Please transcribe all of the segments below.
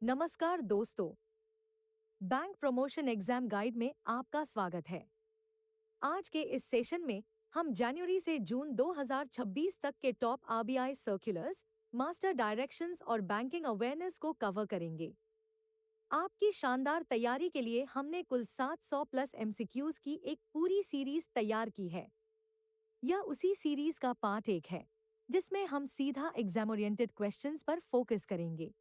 नमस्कार दोस्तों, bank promotion exam guide में आपका स्वागत है। आज के इस सेशन में हम जनवरी से जून 2026 तक के top RBI circulars, master directions और बैंकिंग अवेयरनेस को कवर करेंगे। आपकी शानदार तैयारी के लिए हमने कुल 700 प्लस एमसीक्यूज की एक पूरी सीरीज तैयार की है। यह उसी सीरीज का पार्ट 1 है, जिसमें हम सीधा एग्जाम ओरिएंटेड क्वेश्चंस पर फोकस करेंगे।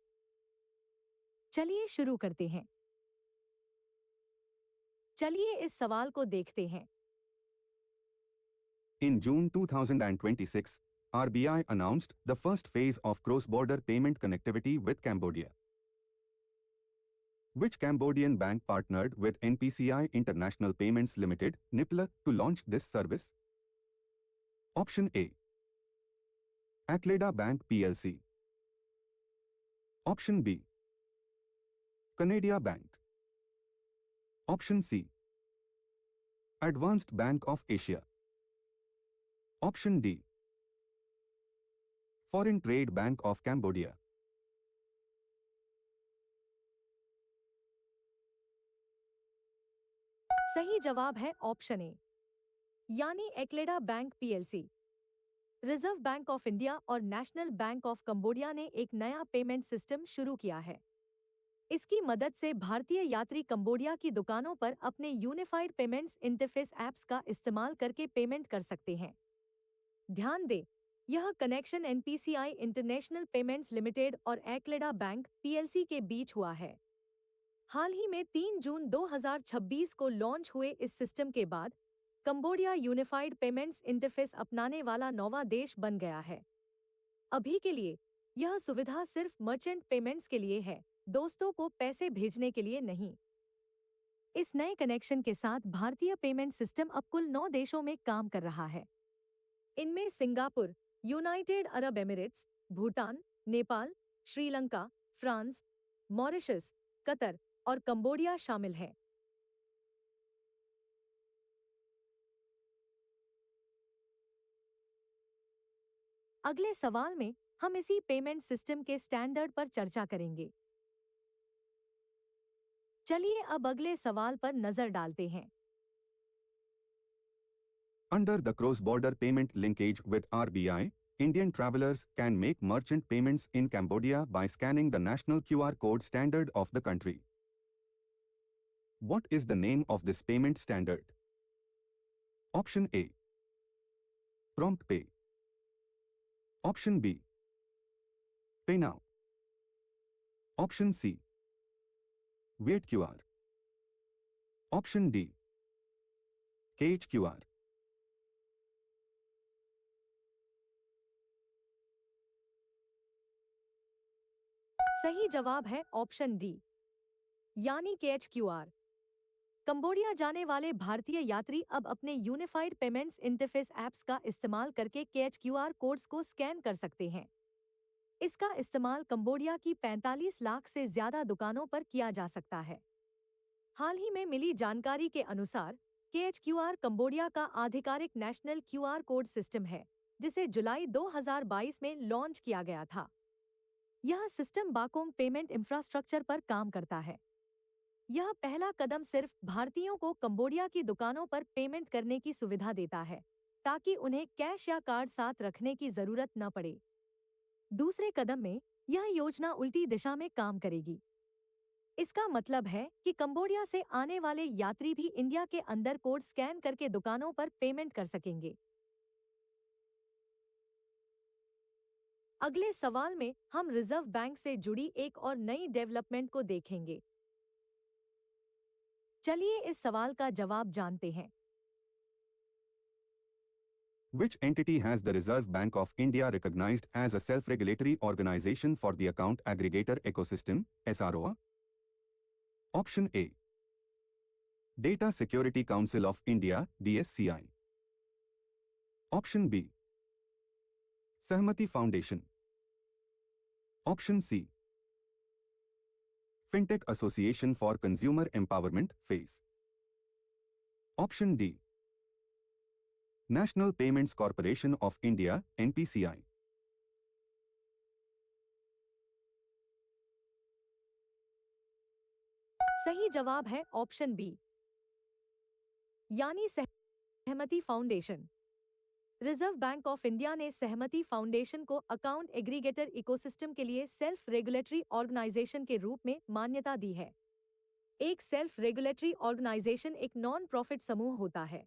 चलिए शुरू करते हैं। चलिए इस सवाल को देखते हैं। In June 2026, RBI announced the first phase of cross-border payment connectivity with Cambodia. Which Cambodian bank partnered with NPCI International Payments Limited, NIPLA, to launch this service? Option A. Akleda Bank PLC. Option B. Canada Bank. Option C. Advanced Bank of Asia. Option D. Foreign Trade Bank of Cambodia. सही जवाब है option A, यानी ACLEDA bank PLC. Reserve Bank of India और National Bank of Cambodia ने एक नया payment system शुरू किया है। इसकी मदद से भारतीय यात्री कंबोडिया की दुकानों पर अपने यूनिफाइड पेमेंट्स इंटरफेस ऐप्स का इस्तेमाल करके पेमेंट कर सकते हैं। ध्यान दें, यह connection NPCI international payments limited और एक्लेडा बैंक पीएलसी के बीच हुआ है। हाल ही में 3 जून 2026 को लॉन्च हुए इस सिस्टम के बाद कंबोडिया यूनिफाइड पेमेंट्स इंटरफेस अपनाने वाला नौवां देश बन गया है। अभी के लिए यह सुविधा सिर्फ मर्चेंट पेमेंट्स के लिए है, दोस्तों को पैसे भेजने के लिए नहीं। इस नए कनेक्शन के साथ भारतीय पेमेंट सिस्टम अब कुल 9 देशों में काम कर रहा है। इनमें Singapore, United Arab Emirates, Bhutan, Nepal, Sri Lanka, France, Mauritius, Qatar और कंबोडिया शामिल है। अगले सवाल में हम इसी पेमेंट सिस्टम के स्टैंडर्ड पर चर्चा करेंगे। चलिए अब अगले सवाल पर नजर डालते हैं। Under the cross-border payment linkage with RBI, Indian travelers can make merchant payments in Cambodia by scanning the national QR code standard of the country. What is the name of this payment standard? Option A. Prompt Pay. Option B. Pay Now. Option C. Wait QR. Option D. KHQR. सही जवाब है option D, यानी केएचक्यूआर। Cambodia जाने वाले भारतीय यात्री अब अपने यूनिफाइड पेमेंट्स इंटरफेस ऐप्स का इस्तेमाल करके केएचक्यूआर कोड्स को स्कैन कर सकते हैं। इसका इस्तेमाल कंबोडिया की 45 लाख से ज्यादा दुकानों पर किया जा सकता है। हाल ही में मिली जानकारी के अनुसार केएचक्यूआर कंबोडिया का आधिकारिक नेशनल क्यूआर कोड सिस्टम है, जिसे जुलाई 2022 में लॉन्च किया गया था। यह सिस्टम बाकोंग पेमेंट इंफ्रास्ट्रक्चर पर काम करता है। यह पहला कदम सिर्फ भारतीयों को कंबोडिया की दुकानों पर पेमेंट करने की सुविधा देता है, ताकि उन्हें कैश या कार्ड साथ रखने की जरूरत न पड़े। दूसरे कदम में यह योजना उल्टी दिशा में काम करेगी। इसका मतलब है कि कंबोडिया से आने वाले यात्री भी इंडिया के अंदर कोड स्कैन करके दुकानों पर पेमेंट कर सकेंगे। अगले सवाल में हम रिजर्व बैंक से जुड़ी एक और नई डेवलपमेंट को देखेंगे। चलिए इस सवाल का जवाब जानते हैं। Which entity has the Reserve Bank of India recognized as a self-regulatory organization for the account aggregator ecosystem, SRO? Option A. Data Security Council of India, DSCI. Option B. Sahmati Foundation. Option C. Fintech Association for Consumer Empowerment, FACE. Option D. National Payments Corporation of India, NPCI. सही जवाब है option B, यानी सहमति foundation. Reserve Bank of India ने सहमति foundation को account aggregator ecosystem के लिए सेल्फ रेगुलेटरी ऑर्गेनाइजेशन के रूप में मान्यता दी है। एक सेल्फ रेगुलेटरी ऑर्गेनाइजेशन एक नॉन प्रॉफिट समूह होता है।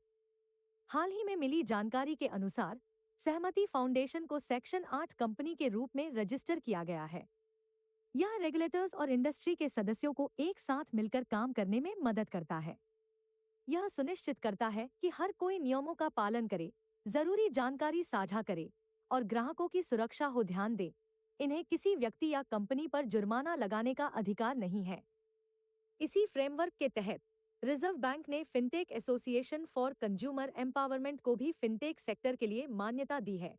हाल ही में मिली जानकारी के अनुसार सहमति फाउंडेशन को सेक्शन 8 कंपनी के रूप में रजिस्टर किया गया है। यह रेगुलेटर्स और इंडस्ट्री के सदस्यों को एक साथ मिलकर काम करने में मदद करता है। यह सुनिश्चित करता है कि हर कोई नियमों का पालन करे, जरूरी जानकारी साझा करे और ग्राहकों की सुरक्षा हो ध्यान दे। इन्हें किसी व्यक्ति या कंपनी पर जुर्माना लगाने का अधिकार नहीं है। इसी फ्रेमवर्क के तहत रिजर्व बैंक ने fintech association for consumer empowerment को भी फिनटेक सेक्टर के लिए मान्यता दी है।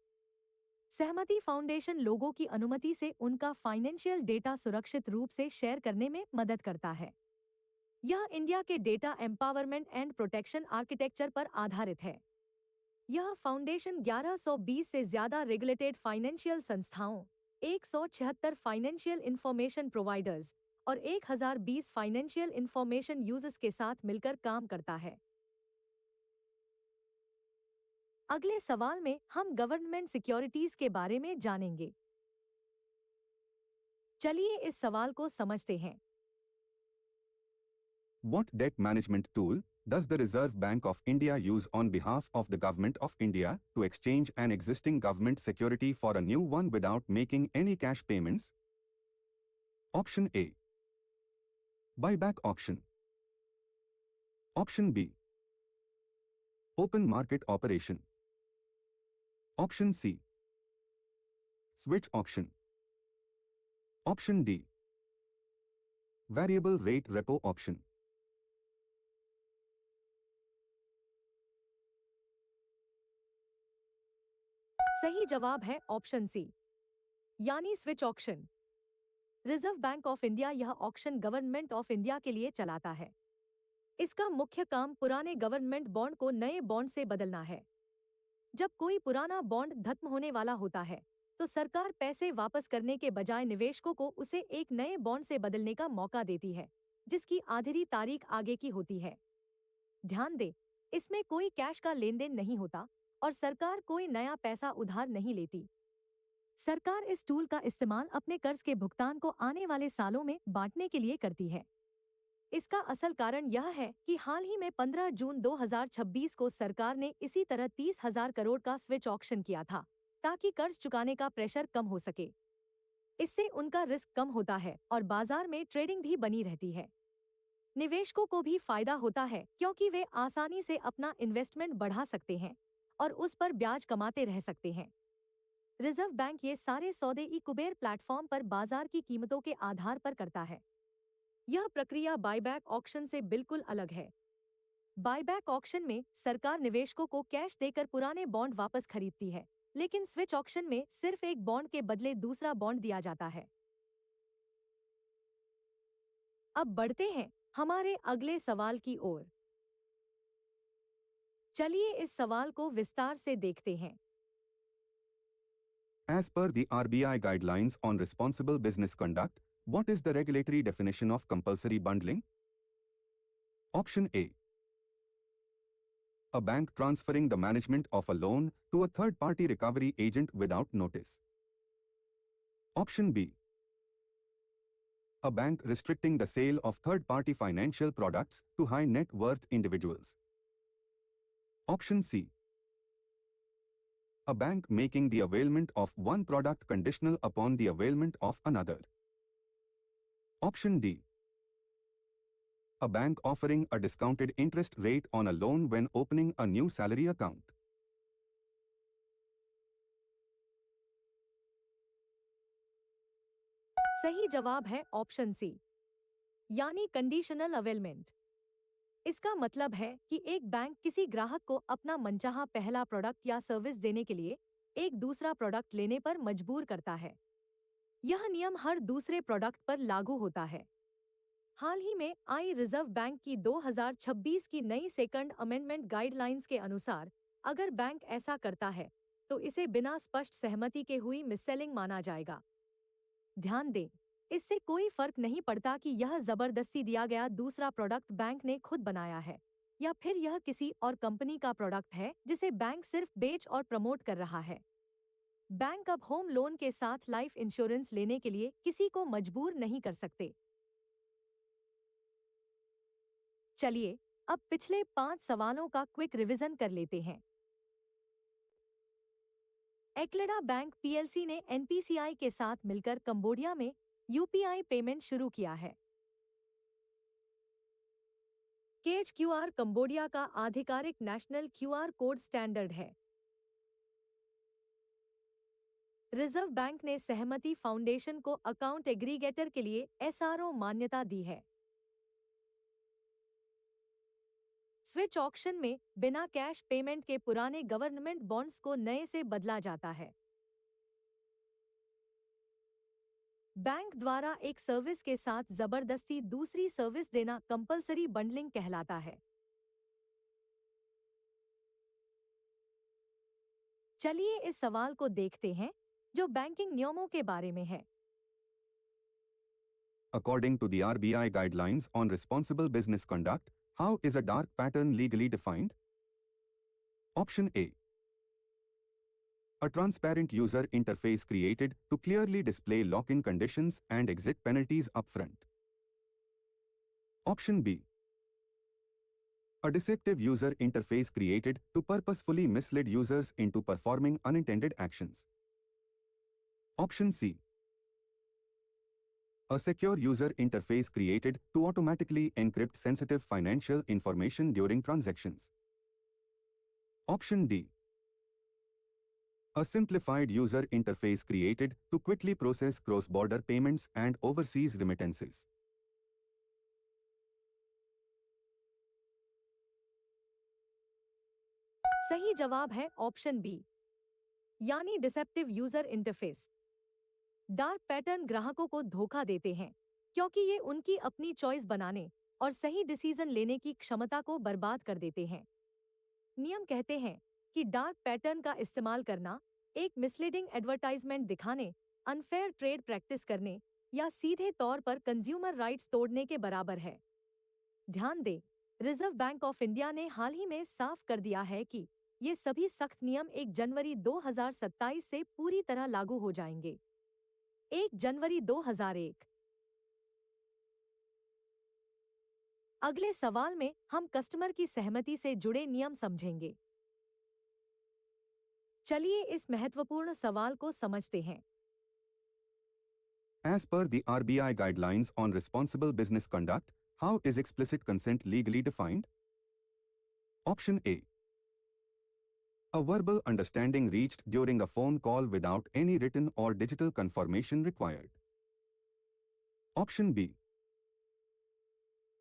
सहमति फाउंडेशन लोगों की अनुमति से उनका फाइनेंशियल डेटा सुरक्षित रूप से शेयर करने में मदद करता है। यह इंडिया के data empowerment and protection architecture पर आधारित है। यह फाउंडेशन 1120 से ज्यादा रेगुलेटेड फाइनेंशियल संस्थाओं, 176 फाइनेंशियल इंफॉर्मेशन प्रोवाइडर्स और 1020 फाइनेंशियल इंफॉर्मेशन यूजर्स के साथ मिलकर काम करता है। अगले सवाल में हम गवर्नमेंट सिक्योरिटीज के बारे में जानेंगे। चलिए इस सवाल को समझते हैं। What debt management tool does the Reserve Bank of India use on behalf of the Government of India to exchange an existing government security for a new one without making any cash payments? Option A. Buyback auction. Option B. Open market operation. Option C. Switch auction. Option D. Variable rate repo auction. सही जवाब है option C, यानी switch auction. Reserve Bank of India यह auction government of India के लिए चलाता है। इसका मुख्य काम पुराने गवर्नमेंट बॉन्ड को नए बॉन्ड से बदलना है। जब कोई पुराना बॉन्ड खत्म होने वाला होता है तो सरकार पैसे वापस करने के बजाय निवेशकों को उसे एक नए बॉन्ड से बदलने का मौका देती है, जिसकी आखिरी तारीख आगे की होती है। ध्यान दें, इसमें कोई कैश का लेन देन नहीं होता और सरकार कोई नया पैसा उधार नहीं लेती। सरकार इस टूल का इस्तेमाल अपने कर्ज के भुगतान को आने वाले सालों में बांटने के लिए करती है। इसका असल कारण यह है कि हाल ही में 15 जून 2026 को सरकार ने इसी तरह 30,000 करोड़ का स्विच ऑक्शन किया था, ताकि कर्ज चुकाने का प्रेशर कम हो सके। इससे उनका रिस्क कम होता है और बाजार में ट्रेडिंग भी बनी रहती है। निवेशकों को भी फायदा होता है क्योंकि वे आसानी से अपना इन्वेस्टमेंट बढ़ा सकते हैं और उस पर ब्याज कमाते रह सकते हैं। रिजर्व बैंक ये सारे सौदे ई कुबेर प्लेटफॉर्म पर बाजार की कीमतों के आधार पर करता है। यह प्रक्रिया बायबैक ऑक्शन से बिल्कुल अलग है। बायबैक ऑक्शन में सरकार निवेशकों को कैश देकर पुराने बॉन्ड वापस खरीदती है, लेकिन स्विच ऑक्शन में सिर्फ एक बॉन्ड के बदले दूसरा बॉन्ड दिया जाता है। अब बढ़ते हैं हमारे अगले सवाल की ओर। चलिए इस सवाल को विस्तार से देखते हैं। As per the RBI guidelines on responsible business conduct, what is the regulatory definition of compulsory bundling? Option A. A bank transferring the management of a loan to a third-party recovery agent without notice. Option B. A bank restricting the sale of third-party financial products to high net worth individuals. Option C. A bank making the availment of one product conditional upon the availment of another. Option D. A bank offering a discounted interest rate on a loan when opening a new salary account. सही जवाब है option C, यानी conditional availment. इसका मतलब है कि एक bank किसी ग्राहक को अपना मनचाहा पहला प्रोडक्ट या सर्विस देने के लिए एक दूसरा प्रोडक्ट लेने पर मजबूर करता है। यह नियम हर दूसरे प्रोडक्ट पर लागू होता है। हाल ही में आई रिजर्व बैंक की 2026 की नई सेकंड अमेंडमेंट गाइडलाइंस के अनुसार अगर बैंक ऐसा करता है तो इसे बिना स्पष्ट सहमति के हुई मिससेलिंग माना जाएगा। ध्यान दें, इससे कोई फर्क नहीं पड़ता कि यह जबरदस्ती दिया गया दूसरा प्रोडक्ट बैंक ने खुद बनाया है या फिर यह किसी और कंपनी का प्रोडक्ट है जिसे बैंक सिर्फ बेच और प्रमोट कर रहा है। बैंक अब होम लोन के साथ लाइफ इंश्योरेंस लेने के लिए किसी को मजबूर नहीं कर सकते। चलिए अब पिछले 5 सवालों का क्विक रिवीजन कर लेते हैं। एक्लेडा बैंक पीएलसी ने एनपीसीआई के साथ मिलकर कंबोडिया में यूपीआई पेमेंट शुरू किया है। केज क्यूआर कंबोडिया का आधिकारिक नेशनल क्यूआर कोड स्टैंडर्ड है। रिजर्व बैंक ने सहमति फाउंडेशन को अकाउंट एग्रीगेटर के लिए एसआरओ मान्यता दी है। स्विच ऑक्शन में बिना कैश पेमेंट के पुराने गवर्नमेंट बॉन्ड्स को नए से बदला जाता है। बैंक द्वारा एक सर्विस के साथ जबरदस्ती दूसरी सर्विस देना कंपलसरी बंडलिंग कहलाता है। चलिए इस सवाल को देखते हैं जो बैंकिंग नियमों के बारे में है। According to the RBI guidelines on responsible business conduct, how is a dark pattern legally defined? Option A. A transparent user interface created to clearly display lock-in conditions and exit penalties upfront. Option B. A deceptive user interface created to purposefully mislead users into performing unintended actions. Option C. A secure user interface created to automatically encrypt sensitive financial information during transactions. Option D. A simplified user interface created to quickly process cross-border payments and overseas remittances. सही जवाब है option B, यानी deceptive user interface. Dark pattern ग्राहकों को धोखा देते हैं क्योंकि ये उनकी अपनी चॉइस बनाने और सही डिसीजन लेने की क्षमता को बर्बाद कर देते हैं। नियम कहते हैं कि डार्क पैटर्न का इस्तेमाल करना एक मिसलीडिंग एडवर्टाइजमेंट दिखाने, अनफेयर ट्रेड प्रैक्टिस करने या सीधे तौर पर कंज्यूमर राइट्स तोड़ने के बराबर है। ध्यान दें, रिजर्व बैंक ऑफ इंडिया ने हाल ही में साफ कर दिया है कि ये सभी सख्त नियम 1 जनवरी 2027 से पूरी तरह लागू हो जाएंगे। 1 जनवरी 2001। अगले सवाल में हम कस्टमर की सहमति से जुड़े नियम समझेंगे। चलिए इस महत्वपूर्ण सवाल को समझते हैं। As per the RBI guidelines on responsible business conduct, how is explicit consent legally defined? Option A. A verbal understanding reached during a phone call without any written or digital confirmation required. Option B.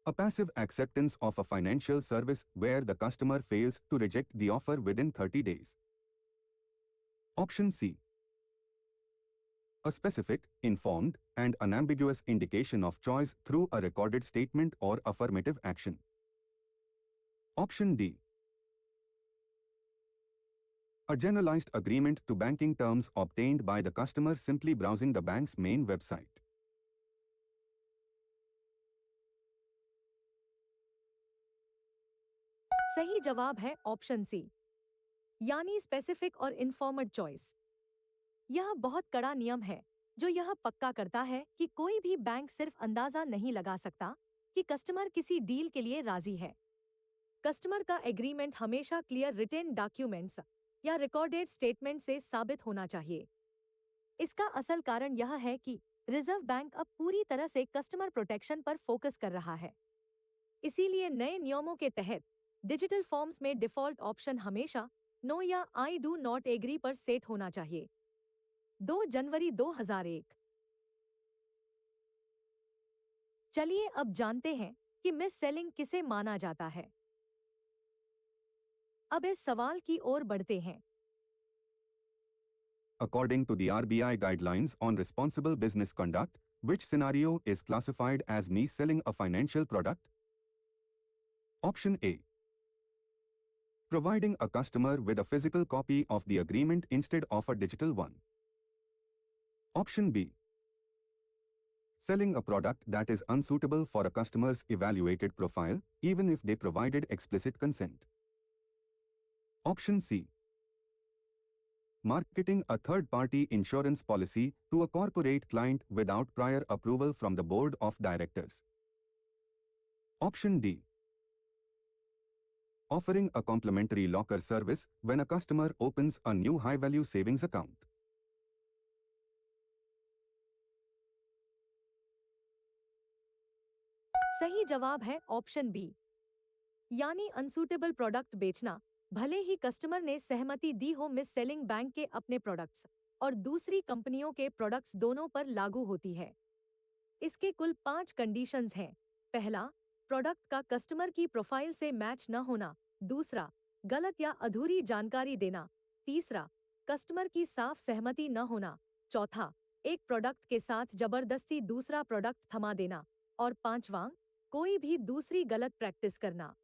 A passive acceptance of a financial service where the customer fails to reject the offer within 30 days. Option C. A specific, informed, and unambiguous indication of choice through a recorded statement or affirmative action. Option D. A generalized agreement to banking terms obtained by the customer simply browsing the bank's main website. सही जवाब है option C, यानी specific और informed choice. यह बहुत कड़ा नियम है जो यह पक्का करता है कि कोई भी बैंक सिर्फ अंदाजा नहीं लगा सकता कि कस्टमर किसी डील के लिए राजी है। कस्टमर का एग्रीमेंट हमेशा क्लियर रिटेन डॉक्यूमेंट्स या रिकॉर्डेड स्टेटमेंट से साबित होना चाहिए। इसका असल कारण यह है कि रिजर्व बैंक अब पूरी तरह से कस्टमर प्रोटेक्शन पर फोकस कर रहा है। इसीलिए नए नियमों के तहत डिजिटल फॉर्म्स में डिफॉल्ट ऑप्शन हमेशा नो या आई डू नॉट एग्री पर सेट होना चाहिए। 2 जनवरी 2001। चलिए अब जानते हैं कि मिस सेलिंग किसे माना जाता है। अब इस सवाल की ओर बढ़ते हैं। According to the RBI guidelines on responsible business conduct, which scenario is classified as mis-selling a financial product? Option A. Providing a customer with a physical copy of the agreement instead of a digital one. Option B. Selling a product that is unsuitable for a customer's evaluated profile, even if they provided explicit consent. Option C. Marketing a third-party insurance policy to a corporate client without prior approval from the board of directors. Option D. Offering a complimentary locker service when a customer opens a new high-value savings account. सही जवाब है option B, यानी unsuitable product बेचना, भले ही customer ने सहमति दी हो। Miss selling bank के अपने प्रोडक्ट्स और दूसरी कंपनियों के प्रोडक्ट्स दोनों पर लागू होती है। इसके कुल 5 कंडीशंस हैं। पहला, प्रोडक्ट का कस्टमर की प्रोफाइल से मैच न होना। दूसरा, गलत या अधूरी जानकारी देना। तीसरा, कस्टमर की साफ सहमति न होना। चौथा, एक प्रोडक्ट के साथ जबरदस्ती दूसरा प्रोडक्ट थमा देना। और पांचवां, कोई भी दूसरी गलत प्रैक्टिस करना।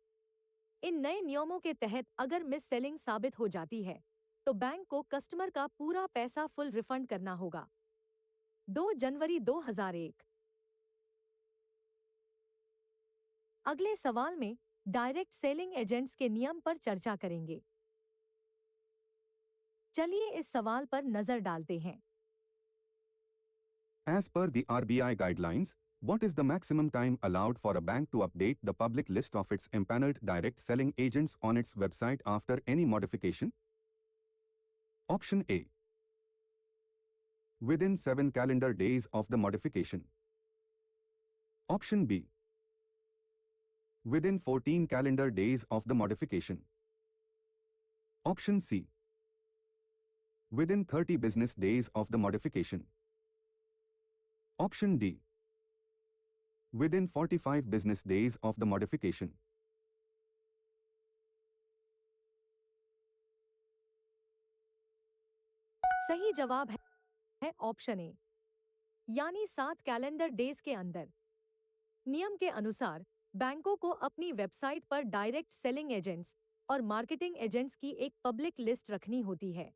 इन नए नियमों के तहत अगर मिस सेलिंग साबित हो जाती है तो बैंक को कस्टमर का पूरा पैसा फुल रिफंड करना होगा। 2 जनवरी 2001। अगले सवाल में डायरेक्ट सेलिंग एजेंट्स के नियम पर चर्चा करेंगे। चलिए इस सवाल पर नजर डालते हैं। As per the RBI guidelines, what is the maximum time allowed for a bank to update the public list of its empaneled direct selling agents on its website after any modification? Option A. Within 7 calendar days of the modification. Option B. Within 14 calendar days of the modification. Option C. Within 30 business days of the modification. Option D. Within 45 business days of the modification. सही जवाब है option A, यानी 7 calendar days के अंदर। नियम के अनुसार बैंकों को अपनी वेबसाइट पर डायरेक्ट सेलिंग एजेंट्स और मार्केटिंग एजेंट्स की एक पब्लिक लिस्ट रखनी होती है।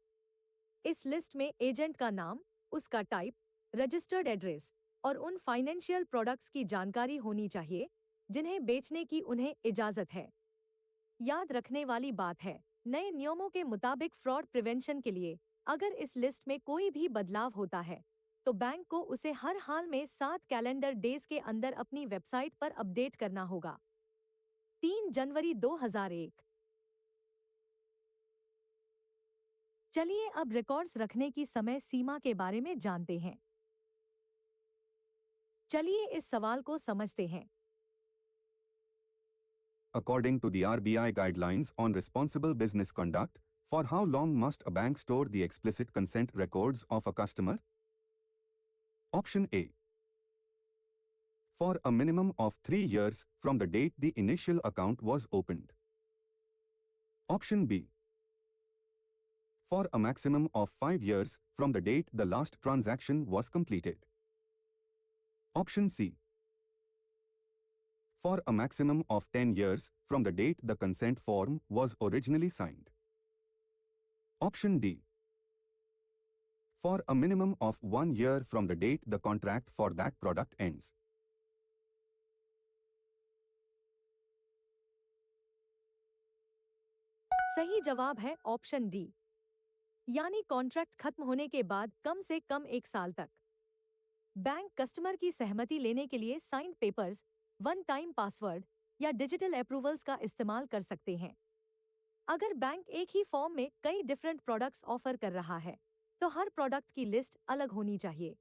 इस लिस्ट में एजेंट का नाम, उसका टाइप, रजिस्टर्ड एड्रेस और उन फाइनेंशियल प्रोडक्ट्स की जानकारी होनी चाहिए जिन्हें बेचने की उन्हें इजाजत है। याद रखने वाली बात है, नए नियमों के मुताबिक फ्रॉड प्रिवेंशन के लिए अगर इस लिस्ट में कोई भी बदलाव होता है तो बैंक को उसे हर हाल में 7 कैलेंडर डेज के अंदर अपनी वेबसाइट पर अपडेट करना होगा। 3 जनवरी 2001। चलिए अब रिकॉर्ड्स रखने की समय सीमा के बारे में जानते हैं। चलिए इस सवाल को समझते हैं। According to the RBI guidelines on responsible business conduct, for how long must a bank store the explicit consent records of a customer? Option A. For a minimum of 3 years from the date the initial account was opened. Option B. For a maximum of 5 years from the date the last transaction was completed. Option C. For a maximum of 10 years from the date the consent form was originally signed. Option D. For a minimum of 1 year from the date the contract for that product ends. सही जवाब है option D, यानी contract खत्म होने के बाद कम से कम 1 साल तक। बैंक कस्टमर की सहमति लेने के लिए signed papers, one time password या डिजिटल अप्रूवल्स का इस्तेमाल कर सकते हैं। अगर बैंक एक ही फॉर्म में कई डिफरेंट प्रोडक्ट्स ऑफर कर रहा है तो हर प्रोडक्ट की लिस्ट अलग होनी चाहिए।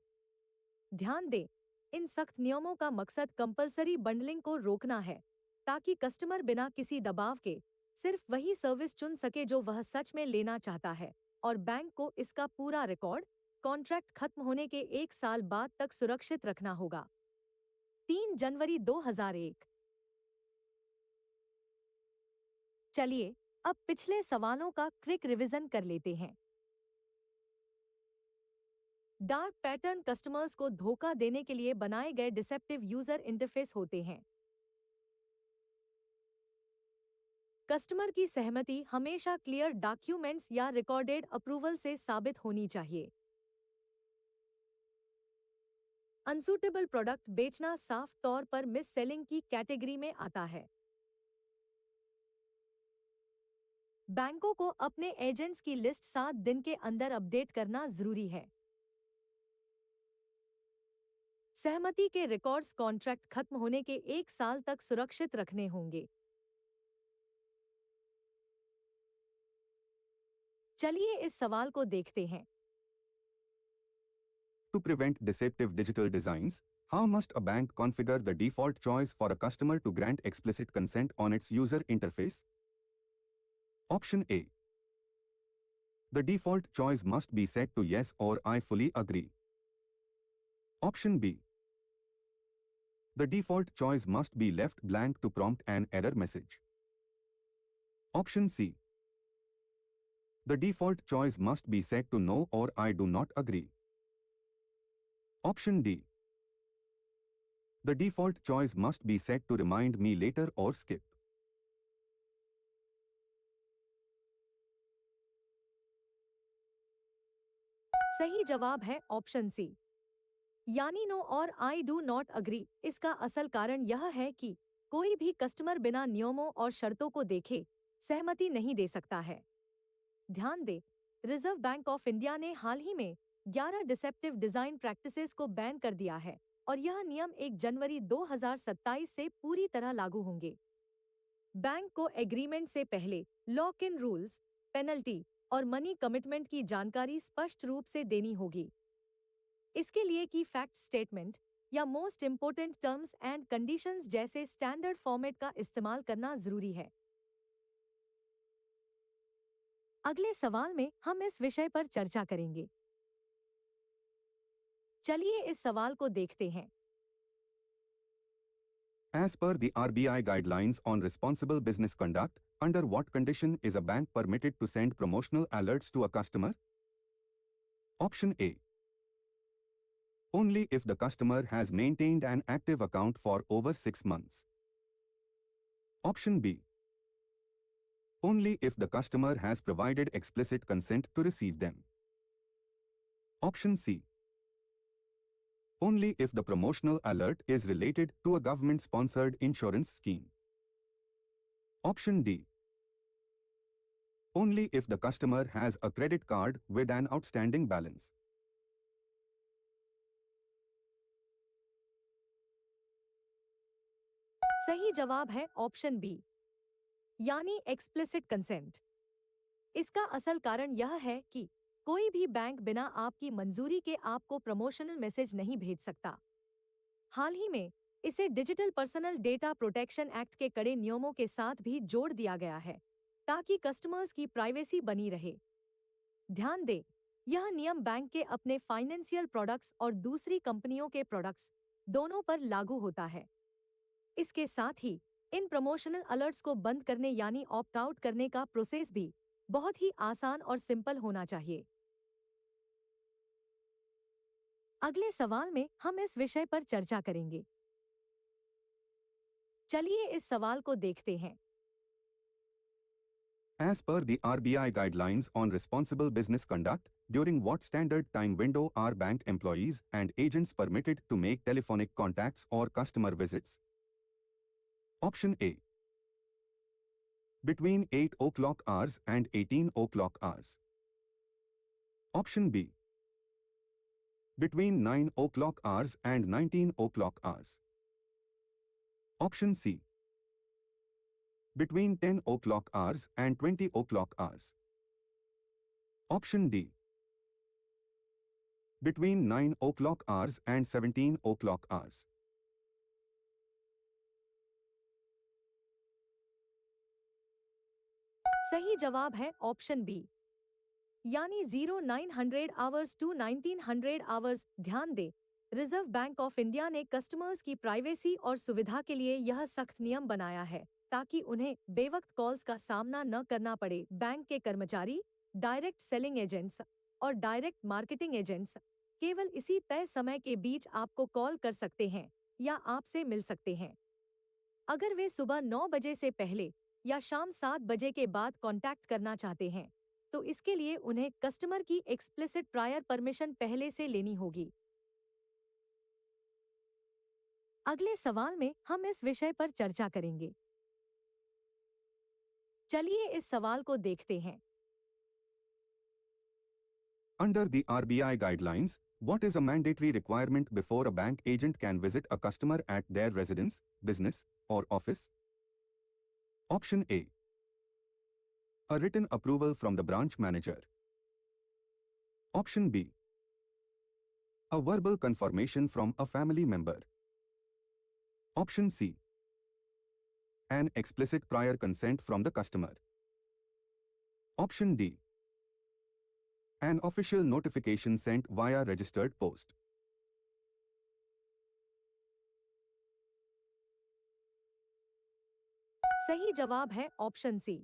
ध्यान दें, इन सख्त नियमों का मकसद कंपलसरी बंडलिंग को रोकना है ताकि कस्टमर बिना किसी दबाव के सिर्फ वही सर्विस चुन सके जो वह सच में लेना चाहता है और बैंक को इसका पूरा रिकॉर्ड कॉन्ट्रैक्ट खत्म होने के 1 साल बाद तक सुरक्षित रखना होगा। 3 जनवरी 2001। चलिए अब पिछले सवालों का क्विक रिवीजन कर लेते हैं। डार्क पैटर्न कस्टमर्स को धोखा देने के लिए बनाए गए डिसेप्टिव यूजर इंटरफेस होते हैं। कस्टमर की सहमति हमेशा क्लियर डॉक्यूमेंट्स या रिकॉर्डेड अप्रूवल से साबित होनी चाहिए। अनसूटेबल प्रोडक्ट बेचना साफ तौर पर मिस सेलिंग की कैटेगरी में आता है। बैंकों को अपने एजेंट्स की लिस्ट 7 दिन के अंदर अपडेट करना जरूरी है। सहमति के रिकॉर्ड्स कॉन्ट्रैक्ट खत्म होने के 1 साल तक सुरक्षित रखने होंगे। चलिए इस सवाल को देखते हैं। To prevent deceptive digital designs, how must a bank configure the default choice for a customer to grant explicit consent on its user interface? Option A. The default choice must be set to yes or I fully agree. Option B. The default choice must be left blank to prompt an error message. Option C. The default choice must be set to no or I do not agree. Option D. The default choice must be set to remind me later or skip. सही जवाब है option C, यानी no और I do not agree. इसका असल कारण यह है कि कोई भी कस्टमर बिना नियमों और शर्तों को देखे सहमति नहीं दे सकता है। ध्यान दें, रिजर्व बैंक ऑफ इंडिया ने हाल ही में 11 डिसेप्टिव डिजाइन प्रैक्टिसेस को बैन कर दिया है और यह नियम 1 जनवरी 2027 से पूरी तरह लागू होंगे। बैंक को एग्रीमेंट से पहले लॉक इन रूल्स, पेनल्टी और मनी कमिटमेंट की जानकारी स्पष्ट रूप से देनी होगी। इसके लिए की फैक्ट स्टेटमेंट या most important terms and conditions जैसे स्टैंडर्ड फॉर्मेट का इस्तेमाल करना जरूरी है। अगले सवाल में हम इस विषय पर चर्चा करेंगे। चलिए इस सवाल को देखते हैं। As per the RBI guidelines on responsible business conduct, under what condition is a bank permitted to send promotional alerts to a customer? Option A. Only if the customer has maintained an active account for over 6 months. Option B. Only if the customer has provided explicit consent to receive them. Option C. Only if the promotional alert is related to a government-sponsored insurance scheme. Option D. Only if the customer has a credit card with an outstanding balance. सही जवाब है option B, यानी explicit consent. इसका असल कारण यह है कि कोई भी बैंक बिना आपकी मंजूरी के आपको प्रमोशनल मैसेज नहीं भेज सकता। हाल ही में इसे digital personal data protection act के कड़े नियमों के साथ भी जोड़ दिया गया है ताकि कस्टमर्स की प्राइवेसी बनी रहे। ध्यान दें, यह नियम बैंक के अपने फाइनेंशियल प्रोडक्ट्स और दूसरी कंपनियों के प्रोडक्ट्स दोनों पर लागू होता है। इसके साथ ही इन प्रमोशनल अलर्ट्स को बंद करने यानी ऑप्ट आउट करने का प्रोसेस भी बहुत ही आसान और सिंपल होना चाहिए। अगले सवाल में हम इस विषय पर चर्चा करेंगे। चलिए इस सवाल को देखते हैं। As per the RBI guidelines on responsible business conduct, during what standard time window are bank employees and agents permitted to make telephonic contacts or customer visits? Option A. Between 8 o'clock hours and 18 o'clock hours. Option B. Between 9 o'clock hours and 19 o'clock hours. Option C. Between 10 o'clock hours and 20 o'clock hours. Option D. Between 9 o'clock hours and 17 o'clock hours. सही जवाब है option B, यानी 0900 hours to 1900 hours. ध्यान दें, reserve Bank of India ने customers की privacy और सुविधा के लिए यह सख्त नियम बनाया है ताकि उन्हें बेवक्त कॉल्स का सामना न करना पड़े। बैंक के कर्मचारी, डायरेक्ट सेलिंग एजेंट्स और डायरेक्ट मार्केटिंग एजेंट्स केवल इसी तय समय के बीच आपको कॉल कर सकते हैं या आपसे मिल सकते हैं। अगर वे सुबह 9 बजे से पहले या शाम 7 बजे के बाद कांटेक्ट करना चाहते हैं, तो इसके लिए उन्हें कस्टमर की एक्सप्लिसिट प्रायर परमिशन पहले से लेनी होगी। अगले सवाल में हम इस विषय पर चर्चा करेंगे। चलिए इस सवाल को देखते हैं। Under the RBI guidelines, what is a mandatory requirement before a bank agent can visit a customer at their residence, business, or office? Option A. A written approval from the branch manager. Option B. A verbal confirmation from a family member. Option C. An explicit prior consent from the customer. Option D. An official notification sent via registered post. सही जवाब है option C,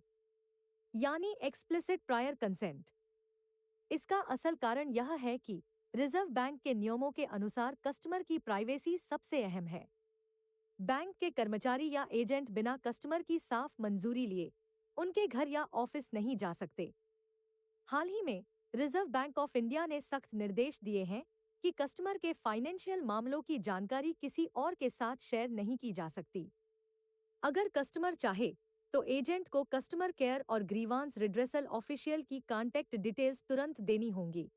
यानी explicit prior consent. इसका असल कारण यह है कि रिजर्व बैंक के नियमों के अनुसार कस्टमर की प्राइवेसी सबसे अहम है। बैंक के कर्मचारी या एजेंट बिना कस्टमर की साफ मंजूरी लिए उनके घर या ऑफिस नहीं जा सकते। हाल ही में रिजर्व बैंक ऑफ इंडिया ने सख्त निर्देश दिए हैं कि कस्टमर के फाइनेंशियल मामलों की जानकारी किसी और के साथ शेयर नहीं की जा सकती। अगर कस्टमर चाहे तो एजेंट को कस्टमर केयर और ग्रीवांस रिड्रेसल ऑफिशियल की कॉन्टैक्ट डिटेल्स तुरंत देनी होंगी।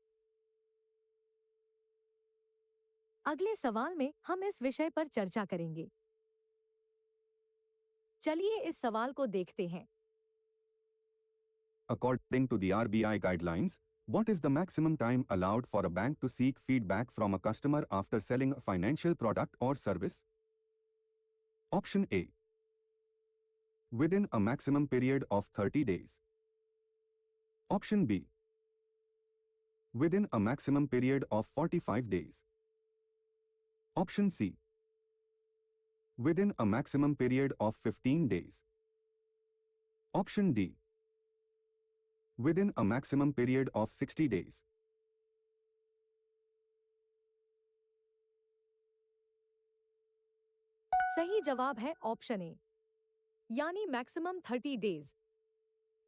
अगले सवाल में हम इस विषय पर चर्चा करेंगे। चलिए इस सवाल को देखते हैं। According to the RBI guidelines, what is the maximum time allowed for a bank to seek feedback from a customer after selling a financial product or service? Option A. Within a maximum period of 30 days. Option B. Within a maximum period of 45 days. Option C. Within a maximum period of 15 days. Option D. Within a maximum period of 60 days. सही जवाब है option A, यानी maximum 30 days.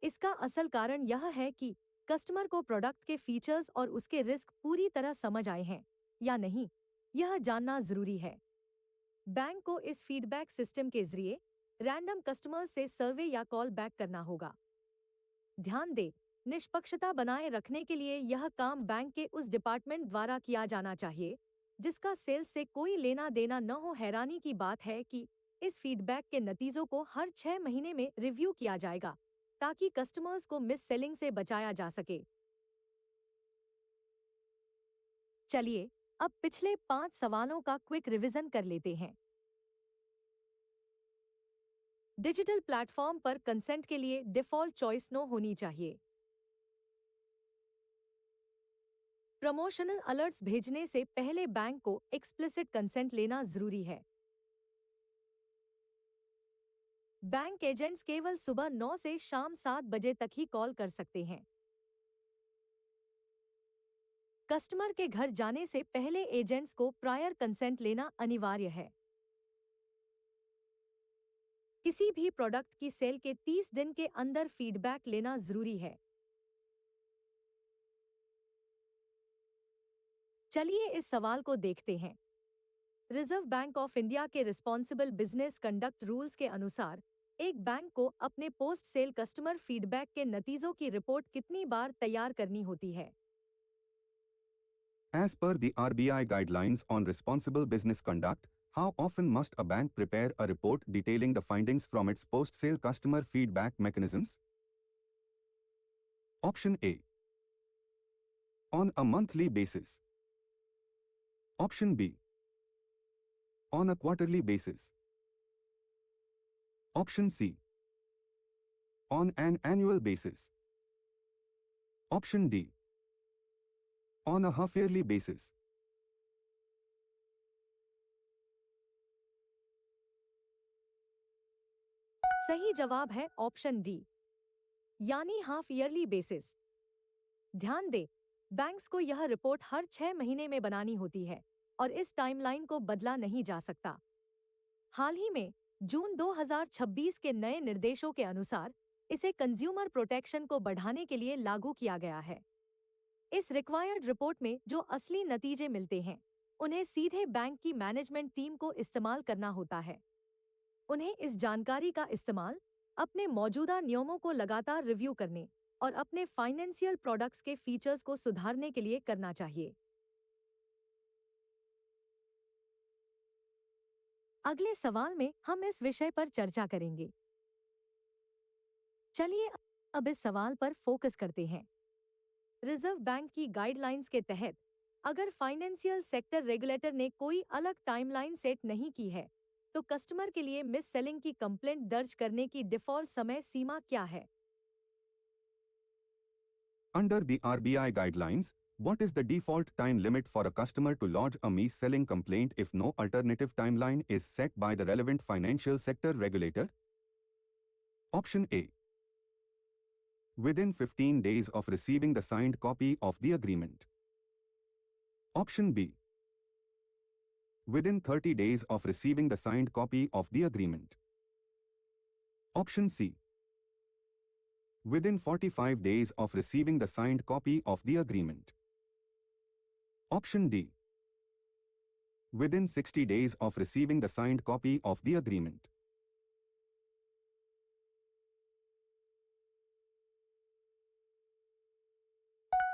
इसका असल कारण यह है कि कस्टमर को प्रोडक्ट के फीचर्स और उसके रिस्क पूरी तरह समझ आए हैं या नहीं, यह जानना जरूरी है। बैंक को इस फीडबैक सिस्टम के जरिए रैंडम कस्टमर्स से सर्वे या कॉल बैक करना होगा। ध्यान दें, निष्पक्षता बनाए रखने के लिए यह काम बैंक के उस डिपार्टमेंट द्वारा किया जाना चाहिए जिसका सेल्स से कोई लेना देना न हो। हैरानी की बात है कि इस फीडबैक के नतीजों को हर 6 महीने में रिव्यू किया जाएगा ताकि कस्टमर्स को मिस सेलिंग से बचाया जा सके। चलिए अब पिछले 5 सवालों का क्विक रिवीजन कर लेते हैं। डिजिटल प्लेटफॉर्म पर कंसेंट के लिए डिफॉल्ट चॉइस नो होनी चाहिए। प्रमोशनल अलर्ट्स भेजने से पहले बैंक को एक्सप्लिसिट कंसेंट लेना जरूरी है। बैंक एजेंट्स केवल सुबह 9 से शाम 7 बजे तक ही कॉल कर सकते हैं। कस्टमर के घर जाने से पहले एजेंट्स को प्रायर कंसेंट लेना अनिवार्य है। किसी भी प्रोडक्ट की सेल के 30 दिन के अंदर फीडबैक लेना जरूरी है। चलिए इस सवाल को देखते हैं। रिजर्व बैंक ऑफ इंडिया के रिस्पॉन्सिबल बिजनेस कंडक्ट रूल्स के अनुसार एक बैंक को अपने पोस्ट सेल कस्टमर फीडबैक के नतीजों की रिपोर्ट कितनी बार तैयार करनी होती है? As per the RBI guidelines on responsible business conduct, how often must a bank prepare a report detailing the findings from its post-sale customer feedback mechanisms? Option A. On a monthly basis. Option B. On a quarterly basis. Option C. On an annual basis. Option D. On a half-yearly basis. सही जवाब है option D, यानी half yearly basis. ध्यान दें, banks को यह report हर 6 महीने में बनानी होती है और इस टाइमलाइन को बदला नहीं जा सकता। हाल ही में जून 2026 के नए निर्देशों के अनुसार इसे कंज्यूमर प्रोटेक्शन को बढ़ाने के लिए लागू किया गया है। इस रिक्वायर्ड रिपोर्ट में जो असली नतीजे मिलते हैं उन्हें सीधे बैंक की मैनेजमेंट टीम को इस्तेमाल करना होता है। उन्हें इस जानकारी का इस्तेमाल अपने मौजूदा नियमों को लगातार रिव्यू करने और अपने फाइनेंशियल प्रोडक्ट्स के फीचर्स को सुधारने के लिए करना चाहिए। अगले सवाल में हम इस विषय पर चर्चा करेंगे। चलिए अब इस सवाल पर फोकस करते हैं। रिजर्व बैंक की गाइडलाइंस के तहत अगर फाइनेंशियल सेक्टर रेगुलेटर ने कोई अलग टाइमलाइन सेट नहीं की है, तो कस्टमर के लिए मिस सेलिंग की कंप्लेंट दर्ज करने की डिफॉल्ट समय सीमा क्या है? Under the RBI guidelines, what is the default time limit for a customer to lodge a mis-selling complaint if no alternative timeline is set by the relevant financial sector regulator? Option A. Within 15 days of receiving the signed copy of the agreement. Option B. Within 30 days of receiving the signed copy of the agreement. Option C. Within 45 days of receiving the signed copy of the agreement. Option D. Within 60 days of receiving the signed copy of the agreement.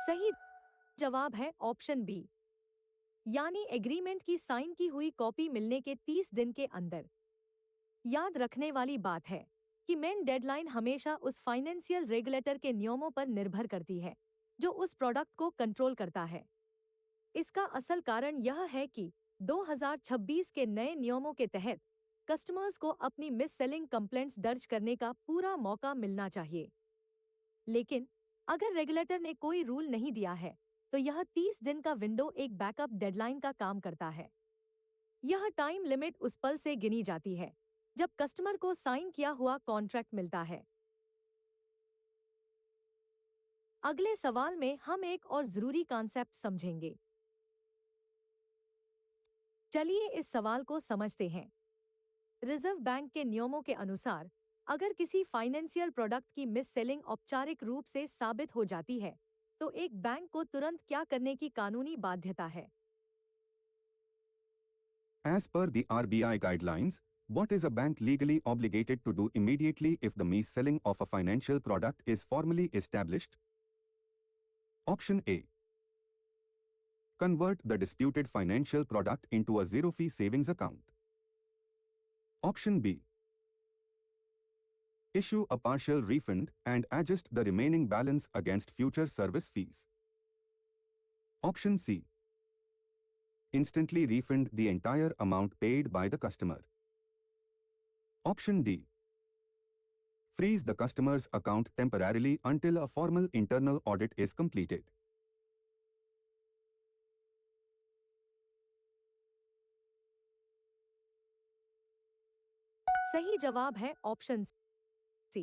सही जवाब है option B, यानी agreement की sign की हुई copy मिलने के 30 दिन के अंदर। याद रखने वाली बात है कि मेन डेडलाइन हमेशा उस फाइनेंशियल रेगुलेटर के नियमों पर निर्भर करती है जो उस प्रोडक्ट को कंट्रोल करता है। इसका असल कारण यह है कि 2026 के नए नियमों के तहत कस्टमर्स को अपनी मिस सेलिंग कंप्लेंट्स दर्ज करने का पूरा मौका मिलना चाहिए। लेकिन अगर रेगुलेटर ने कोई रूल नहीं दिया है, तो यह 30 दिन का विंडो एक बैकअप डेडलाइन का काम करता है। यह टाइम लिमिट उस पल से गिनी जाती है जब कस्टमर को साइन किया हुआ कॉन्ट्रैक्ट मिलता है। अगले सवाल में हम एक और जरूरी कॉन्सेप्ट समझेंगे। चलिए इस सवाल को समझते हैं। रिजर्व बैंक के नियमों के अनुसार अगर किसी फाइनेंशियल प्रोडक्ट की मिस सेलिंग औपचारिक रूप से साबित हो जाती है, तो एक बैंक को तुरंत क्या करने की कानूनी बाध्यता है? As per the RBI guidelines, what is a bank legally obligated to do immediately if the mis-selling of a financial product is formally established? Option A. Convert the disputed financial product into a zero-fee savings account. Option B. Issue a partial refund and adjust the remaining balance against future service fees. Option C. Instantly refund the entire amount paid by the customer. Option D. Freeze the customer's account temporarily until a formal internal audit is completed. सही जवाब है option C,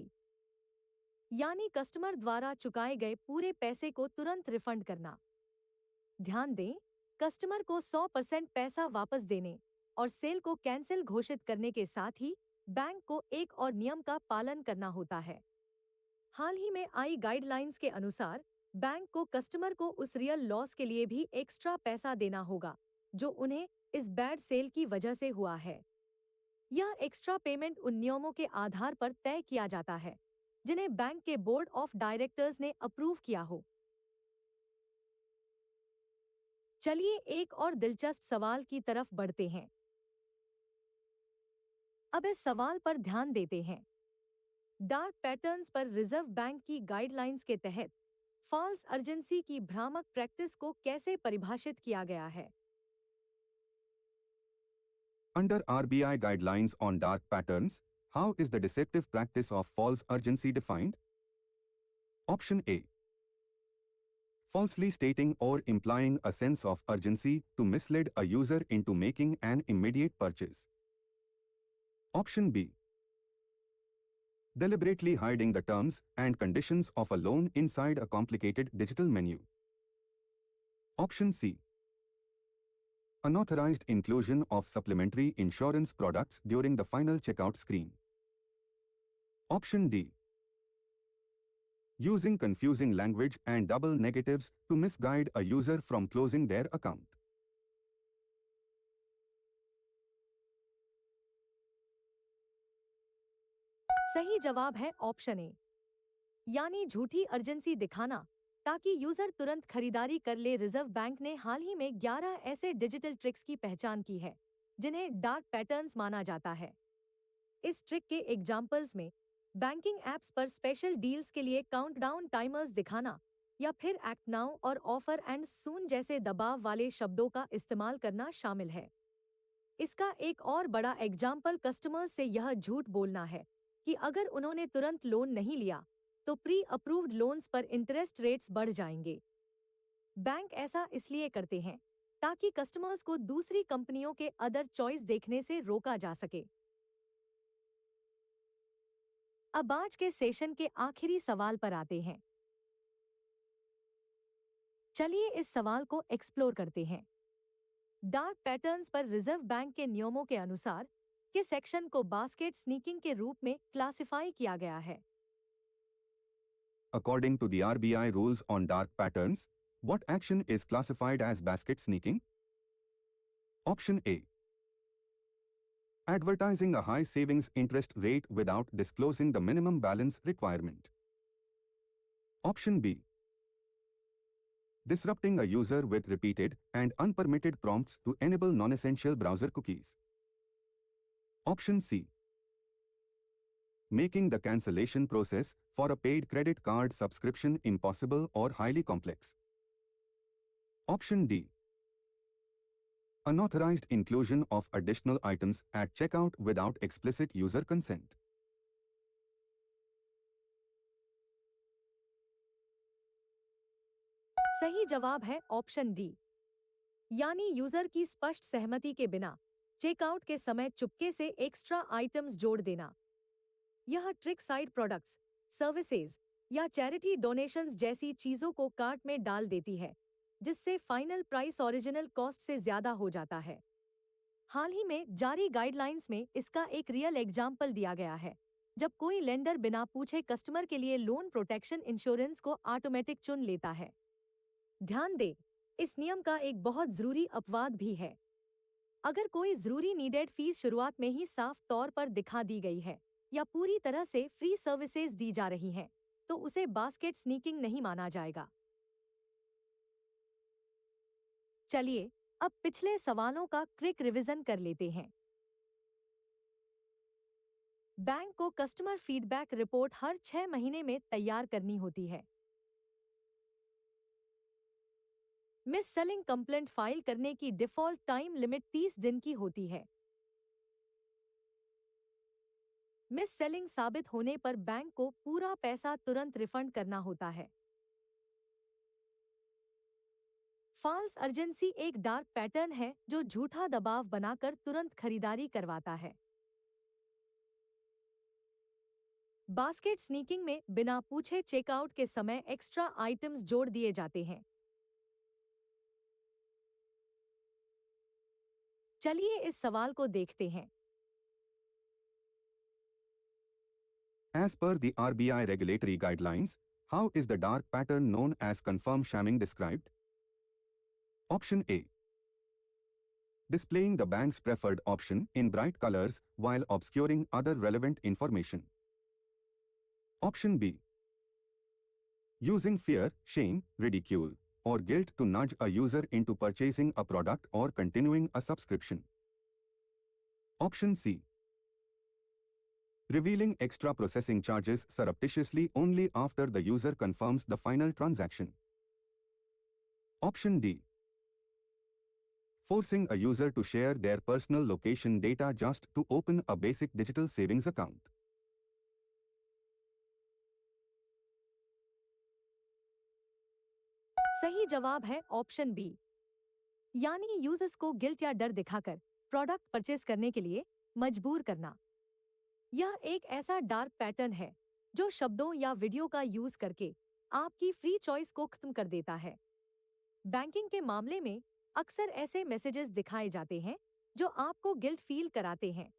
यानी customer द्वारा चुकाए गए पूरे पैसे को तुरंत रिफंड करना। ध्यान दें, कस्टमर को 100% पैसा वापस देने और सेल को कैंसिल घोषित करने के साथ ही बैंक को एक और नियम का पालन करना होता है। हाल ही में आई गाइडलाइंस के अनुसार बैंक को कस्टमर को उस रियल लॉस के लिए भी एक्स्ट्रा पैसा देना होगा जो उन्हें इस बैड सेल की वजह से हुआ है। यह एक्स्ट्रा पेमेंट उन नियमों के आधार पर तय किया जाता है जिन्हें बैंक के बोर्ड ऑफ डायरेक्टर्स ने अप्रूव किया हो। चलिए एक और दिलचस्प सवाल की तरफ बढ़ते हैं। अब इस सवाल पर ध्यान देते हैं। डार्क पैटर्न्स पर रिजर्व बैंक की गाइडलाइंस के तहत फॉल्स अर्जेंसी की भ्रामक प्रैक्टिस को कैसे परिभाषित किया गया है? Under RBI guidelines on dark patterns, how is the deceptive practice of false urgency defined? Option A. Falsely stating or implying a sense of urgency to mislead a user into making an immediate purchase. Option B. Deliberately hiding the terms and conditions of a loan inside a complicated digital menu. Option C. Unauthorized inclusion of supplementary insurance products during the final checkout screen. Option D. Using confusing language and double negatives to misguide a user from closing their account. सही जवाब है option A, यानी झूठी urgency दिखाना ताकि user तुरंत खरीदारी कर ले। रिजर्व बैंक ने हाल ही में 11 ऐसे डिजिटल ट्रिक्स की पहचान की है जिन्हें डार्क पैटर्न्स माना जाता है। इस ट्रिक के एग्जाम्पल्स में बैंकिंग एप्स पर स्पेशल डील्स के लिए काउंटडाउन टाइमर्स दिखाना या फिर एक्ट नाउ और ऑफर एंड सून जैसे दबाव वाले शब्दों का इस्तेमाल करना शामिल है। इसका एक और बड़ा एग्जाम्पल कस्टमर्स से यह झूठ बोलना है कि अगर उन्होंने तुरंत लोन नहीं लिया तो प्री अप्रूव्ड लोन्स पर इंटरेस्ट रेट्स बढ़ जाएंगे। बैंक ऐसा इसलिए करते हैं ताकि कस्टमर्स को दूसरी कंपनियों के अदर चॉइस देखने से रोका जा सके। अब आज के सेशन के आखिरी सवाल पर आते हैं। चलिए इस सवाल को एक्सप्लोर करते हैं। डार्क पैटर्न्स पर रिजर्व बैंक के नियमों के अनुसार किस सेक्शन को बास्केट स्नीकिंग के रूप में क्लासिफाई किया गया है? According to the RBI rules on dark patterns, what action is classified as basket sneaking? Option A. Advertising a high savings interest rate without disclosing the minimum balance requirement. Option B. Disrupting a user with repeated and unpermitted prompts to enable non-essential browser cookies. Option C. Making the cancellation process for a paid credit card subscription impossible or highly complex. Option D. Unauthorized inclusion of additional items at checkout without explicit user consent. सही जवाब है option D, यानी user की स्पष्ट सहमति के बिना checkout के समय चुपके से एक्स्ट्रा आइटम्स जोड़ देना। यह ट्रिक साइड प्रोडक्ट्स, सर्विसेज या चैरिटी डोनेशंस जैसी चीजों को कार्ट में डाल देती है, जिससे फाइनल प्राइस ओरिजिनल कॉस्ट से ज्यादा हो जाता है। हाल ही में जारी गाइडलाइंस में इसका एक रियल एग्जाम्पल दिया गया है, जब कोई लेंडर बिना पूछे कस्टमर के लिए लोन प्रोटेक्शन इंश्योरेंस को ऑटोमेटिक चुन लेता है। ध्यान दें, इस नियम का एक बहुत जरूरी अपवाद भी है। अगर कोई जरूरी नीडेड फीस शुरुआत में ही साफ तौर पर दिखा दी गई है या पूरी तरह से फ्री सर्विसेज दी जा रही हैं, तो उसे बास्केट स्नीकिंग नहीं माना जाएगा। चलिए अब पिछले सवालों का क्विक रिवीजन कर लेते हैं। बैंक को कस्टमर फीडबैक रिपोर्ट हर 6 महीने में तैयार करनी होती है। मिस सेलिंग कंप्लेंट फाइल करने की डिफॉल्ट टाइम लिमिट 30 दिन की होती है। मिस सेलिंग साबित होने पर बैंक को पूरा पैसा तुरंत रिफंड करना होता है। फॉल्स अर्जेंसी एक डार्क पैटर्न है जो झूठा दबाव बनाकर तुरंत खरीदारी करवाता है। बास्केट स्नीकिंग में बिना पूछे चेकआउट के समय एक्स्ट्रा आइटम्स जोड़ दिए जाते हैं। चलिए इस सवाल को देखते हैं। As per the RBI regulatory guidelines, how is the dark pattern known as confirm shamming described? Option A. Displaying the bank's preferred option in bright colors while obscuring other relevant information. Option B. Using fear, shame, ridicule, or guilt to nudge a user into purchasing a product or continuing a subscription. Option C. Revealing extra processing charges surreptitiously only after the user confirms the final transaction. Option D. Forcing a user to share their personal location data just to open a basic digital savings account. सही जवाब है option B, यानी users को guilt या डर दिखाकर product purchase करने के लिए मजबूर करना। यह एक ऐसा डार्क पैटर्न है जो शब्दों या वीडियो का यूज करके आपकी फ्री चॉइस को खत्म कर देता है। बैंकिंग के मामले में अक्सर ऐसे मैसेजेस दिखाए जाते हैं जो आपको गिल्ट फील कराते हैं।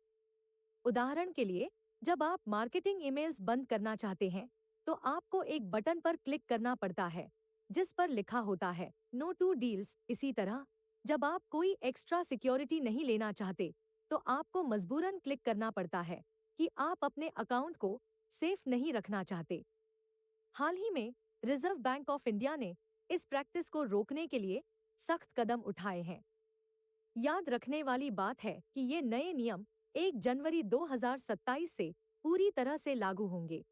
उदाहरण के लिए, जब आप मार्केटिंग ईमेल्स बंद करना चाहते हैं तो आपको एक बटन पर क्लिक करना पड़ता है जिस पर लिखा होता है नो टू डील्स। इसी तरह जब आप कोई एक्स्ट्रा सिक्योरिटी नहीं लेना चाहते तो आपको मजबूरन क्लिक करना पड़ता है कि आप अपने अकाउंट को सेफ नहीं रखना चाहते। हाल ही में रिजर्व बैंक ऑफ इंडिया ने इस प्रैक्टिस को रोकने के लिए सख्त कदम उठाए हैं। याद रखने वाली बात है कि ये नए नियम 1 जनवरी 2027 से पूरी तरह से लागू होंगे।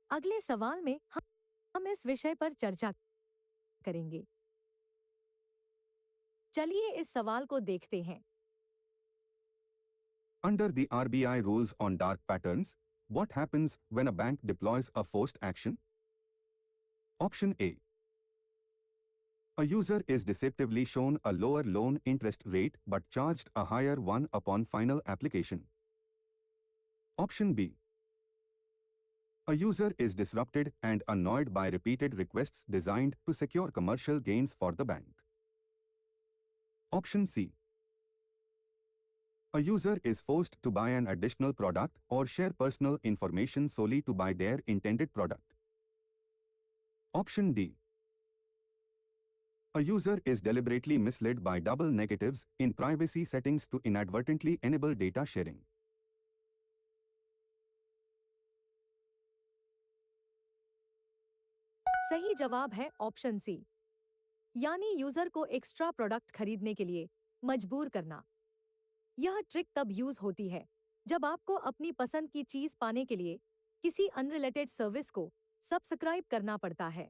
अगले सवाल में हम इस विषय पर चर्चा करेंगे। चलिए इस सवाल को देखते हैं। Under the RBI rules on dark patterns, what happens when a bank deploys a forced action? Option A. A user is deceptively shown a lower loan interest rate but charged a higher one upon final application. Option B. A user is disrupted and annoyed by repeated requests designed to secure commercial gains for the bank. Option C. A user is forced to buy an additional product or share personal information solely to buy their intended product. Option D. A user is deliberately misled by double negatives in privacy settings to inadvertently enable data sharing. सही जवाब है option C, यानी user को extra product खरीदने के लिए मजबूर करना। यह ट्रिक तब यूज होती है जब आपको अपनी पसंद की चीज पाने के लिए किसी अनरिलेटेड सर्विस को सब्सक्राइब करना पड़ता है।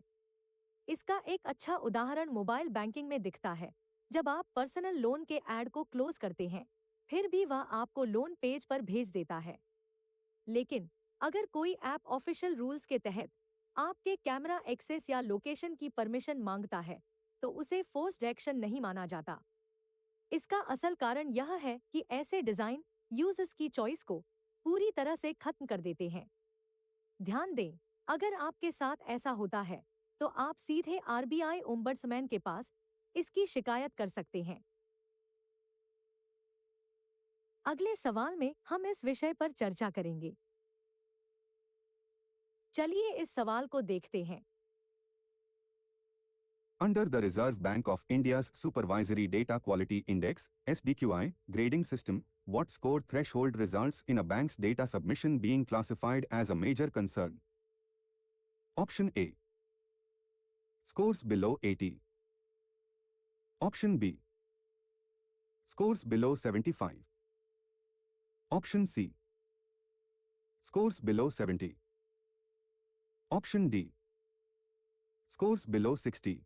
इसका एक अच्छा उदाहरण मोबाइल बैंकिंग में दिखता है। जब आप पर्सनल लोन के ऐड को क्लोज करते हैं, फिर भी वह आपको लोन पेज पर भेज देता है। लेकिन अगर कोई ऐप ऑफिशियल रूल्स के तहत आपके कैमरा एक्सेस या लोकेशन की परमिशन मांगता है, तो उसे फोर्स्ड एक्शन नहीं माना जाता। इसका असल कारण यह है कि ऐसे डिजाइन यूजर्स की चॉइस को पूरी तरह से खत्म कर देते हैं। ध्यान दें, अगर आपके साथ ऐसा होता है, तो आप सीधे आरबीआई ओम्बड्समैन के पास इसकी शिकायत कर सकते हैं। अगले सवाल में हम इस विषय पर चर्चा करेंगे। चलिए इस सवाल को देखते हैं। Under the Reserve Bank of India's Supervisory Data Quality Index (SDQI) grading system, what score threshold results in a bank's data submission being classified as a major concern? Option A. Scores below 80. Option B. Scores below 75. Option C. Scores below 70. Option D. Scores below 60.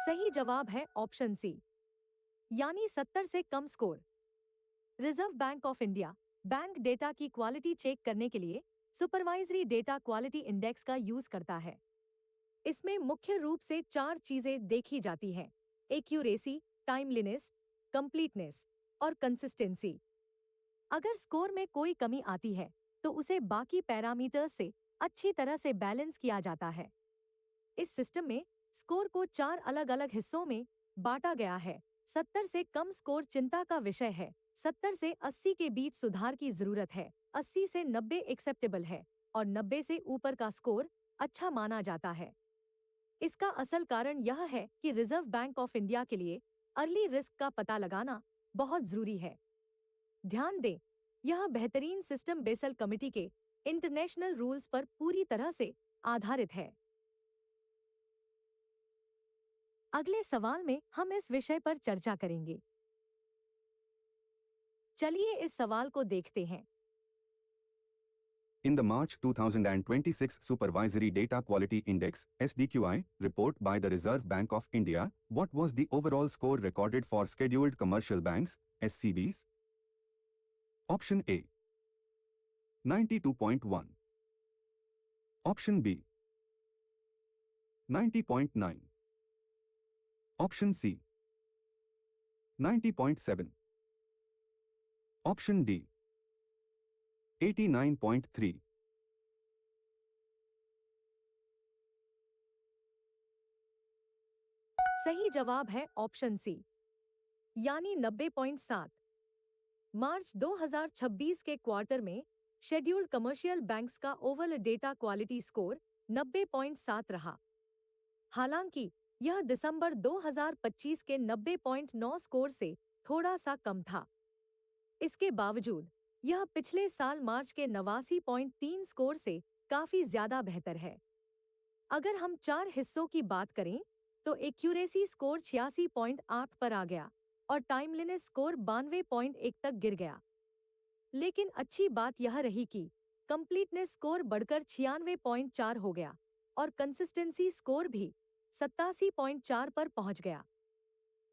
सही जवाब है option C, यानी 70 से कम score. Reserve Bank of India bank data की quality check करने के लिए सुपरवाइजरी डेटा क्वालिटी इंडेक्स का यूज करता है। इसमें मुख्य रूप से 4 चीजें देखी जाती हैं: एक्यूरेसी, टाइमलीनेस, कंप्लीटनेस और कंसिस्टेंसी। अगर स्कोर में कोई कमी आती है, तो उसे बाकी पैरामीटर्स से अच्छी तरह से बैलेंस किया जाता है। इस सिस्टम में स्कोर को 4 अलग-अलग हिस्सों में बांटा गया है। 70 से कम स्कोर चिंता का विषय है, 70 से 80 के बीच सुधार की जरूरत है, 80 से 90 एक्सेप्टेबल है और 90 से ऊपर का स्कोर अच्छा माना जाता है। इसका असल कारण यह है कि रिजर्व बैंक ऑफ इंडिया के लिए अर्ली रिस्क का पता लगाना बहुत जरूरी है। ध्यान दें, यह बेहतरीन सिस्टम बेसल कमिटी के इंटरनेशनल रूल्स पर पूरी तरह से आधारित है। अगले सवाल में हम इस विषय पर चर्चा करेंगे। चलिए इस सवाल को देखते हैं। In the March 2026 Supervisory Data Quality Index (SDQI) report by the Reserve Bank of India, what was the overall score recorded for scheduled commercial banks (SCBs)? Option A. 92.1. Option B. 90.9. Option C. 90.7. Option D. 89.3. सही जवाब है option C, यानी 90.7। मार्च 2026 के quarter में scheduled commercial banks का overall data quality score 90.7 रहा। हालांकि यह दिसंबर 2025 के 90.9 स्कोर से थोड़ा सा कम था। इसके बावजूद यह पिछले साल मार्च के 89.3 स्कोर से काफी ज्यादा बेहतर है। अगर हम 4 हिस्सों की बात करें तो एक्यूरेसी स्कोर 86.8 पर आ गया और टाइमलीनेस स्कोर 92.1 तक गिर गया। लेकिन अच्छी बात यह रही कि कंप्लीटनेस स्कोर बढ़कर 96.4 हो गया और कंसिस्टेंसी स्कोर भी 87.4 पर पहुंच गया।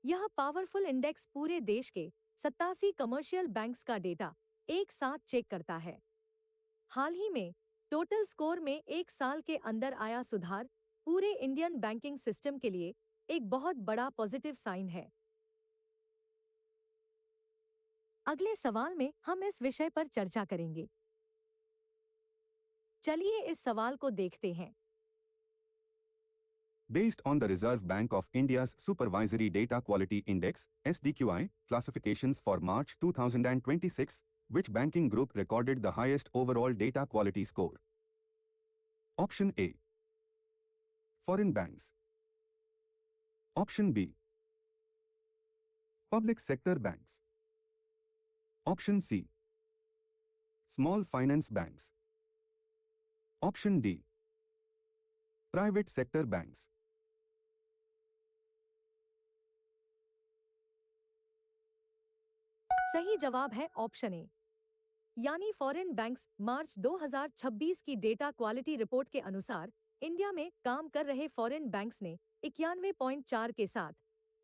यह पावरफुल इंडेक्स पूरे देश के 87 कमर्शियल बैंक्स का डेटा एक साथ चेक करता है। हाल ही में टोटल स्कोर में एक साल के अंदर आया सुधार पूरे इंडियन बैंकिंग सिस्टम के लिए एक बहुत बड़ा पॉजिटिव साइन है। अगले सवाल में हम इस विषय पर चर्चा करेंगे। चलिए इस सवाल को देखते हैं। Based on the Reserve Bank of India's Supervisory Data Quality Index (SDQI) classifications for March 2026, which banking group recorded the highest overall data quality score? Option A. Foreign banks. Option B. Public sector banks. Option C. Small finance banks. Option D. Private sector banks. सही जवाब है option A, यानी foreign banks. मार्च 2026 की data quality report के अनुसार India में काम कर रहे फॉरेन बैंक्स ने 91.4 के साथ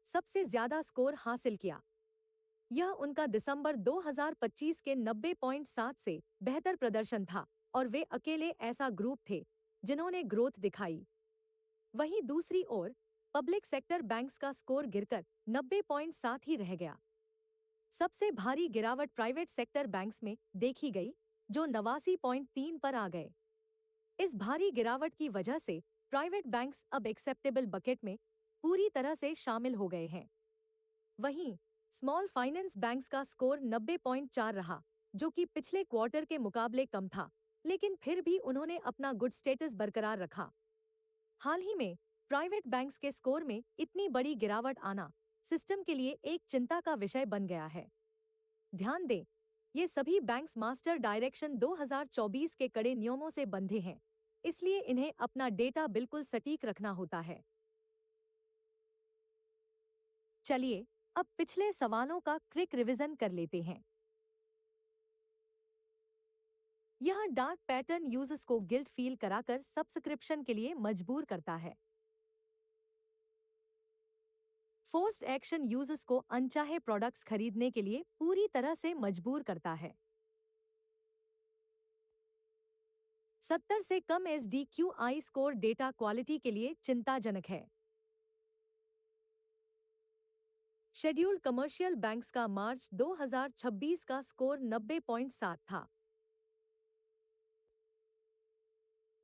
सबसे ज्यादा स्कोर हासिल किया। यह उनका दिसंबर 2025 के 90.7 से बेहतर प्रदर्शन था और वे अकेले ऐसा ग्रुप थे जिन्होंने ग्रोथ दिखाई। वहीं दूसरी ओर पब्लिक सेक्टर बैंक्स का स्कोर गिरकर 90.7 ही रह गया। सबसे भारी गिरावट प्राइवेट सेक्टर बैंक्स में देखी गई, जो 89.3 पर आ गए। इस भारी गिरावट की वजह से प्राइवेट बैंक्स अब एक्सेप्टेबल बकेट में पूरी तरह से शामिल हो गए हैं। वहीं स्मॉल फाइनेंस बैंक्स का स्कोर 90.4 रहा, जो कि पिछले क्वार्टर के मुकाबले कम था, लेकिन फिर भी उन्होंने अपना गुड स्टेटस बरकरार रखा। हाल ही में प्राइवेट बैंक्स के स्कोर में इतनी बड़ी गिरावट आना सिस्टम के लिए एक चिंता का विषय बन गया है। ध्यान दें, ये सभी बैंक्स मास्टर डायरेक्शन 2024 के कड़े नियमों से बंधे हैं, इसलिए इन्हें अपना डेटा बिल्कुल सटीक रखना होता है। चलिए अब पिछले सवालों का क्विक रिवीजन कर लेते हैं। यह डार्क पैटर्न यूजर्स को गिल्ट फील कराकर सब्सक्रिप्शन के लिए मजबूर करता है। फोर्स्ड एक्शन यूजर्स को अनचाहे प्रोडक्ट्स खरीदने के लिए पूरी तरह से मजबूर करता है। 70 से कम SDQI स्कोर डेटा क्वालिटी के लिए चिंताजनक है। शेड्यूल्ड कमर्शियल बैंक्स का मार्च 2026 का स्कोर 90.7 था।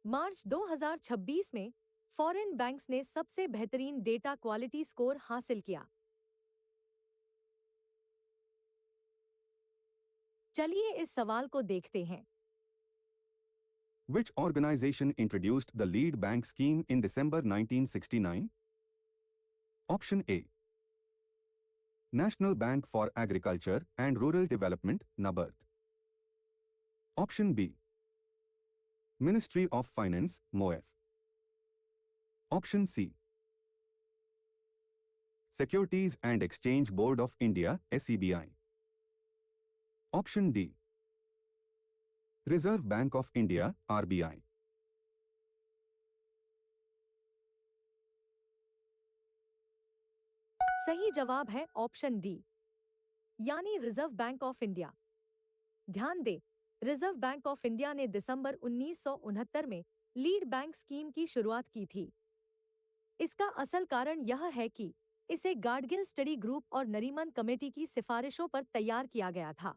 मार्च 2026 में फॉरेन बैंक्स ने सबसे बेहतरीन डेटा क्वालिटी स्कोर हासिल किया। चलिए इस सवाल को देखते हैं। Which organization introduced the lead bank scheme in December 1969? Option A. National Bank for Agriculture and Rural Development, NABARD. Option B. Ministry of Finance, MOEF. Option C. Securities and Exchange Board of India, SEBI. Option D. Reserve Bank of India, RBI. सही जवाब है option D, यानी reserve Bank of India. ध्यान दें, reserve Bank of India ने दिसंबर 1969 में lead bank scheme की शुरुआत की थी। इसका असल कारण यह है कि इसे गाडगिल स्टडी ग्रुप और नरीमन कमेटी की सिफारिशों पर तैयार किया गया था।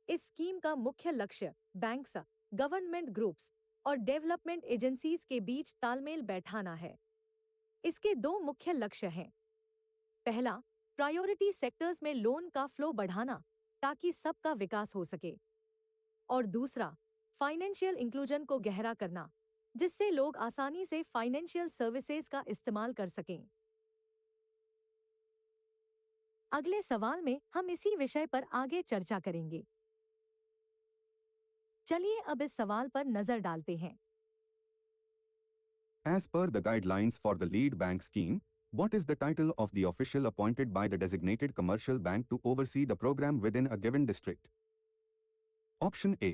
इस स्कीम का मुख्य लक्ष्य बैंक्स, गवर्नमेंट ग्रुप्स और डेवलपमेंट एजेंसीज के बीच तालमेल बैठाना है। इसके दो मुख्य लक्ष्य हैं। पहला, प्रायोरिटी सेक्टर्स में लोन का फ्लो बढ़ाना ताकि सबका विकास हो सके, और दूसरा, फाइनेंशियल इंक्लूजन को गहरा करना जिससे लोग आसानी से फाइनेंशियल सर्विसेज का इस्तेमाल कर सकें। अगले सवाल में हम इसी विषय पर आगे चर्चा करेंगे। चलिए अब इस सवाल पर नजर डालते हैं। As per the guidelines for the lead bank scheme, what is the title of the official appointed by the designated commercial bank to oversee the program within a given district? Option A.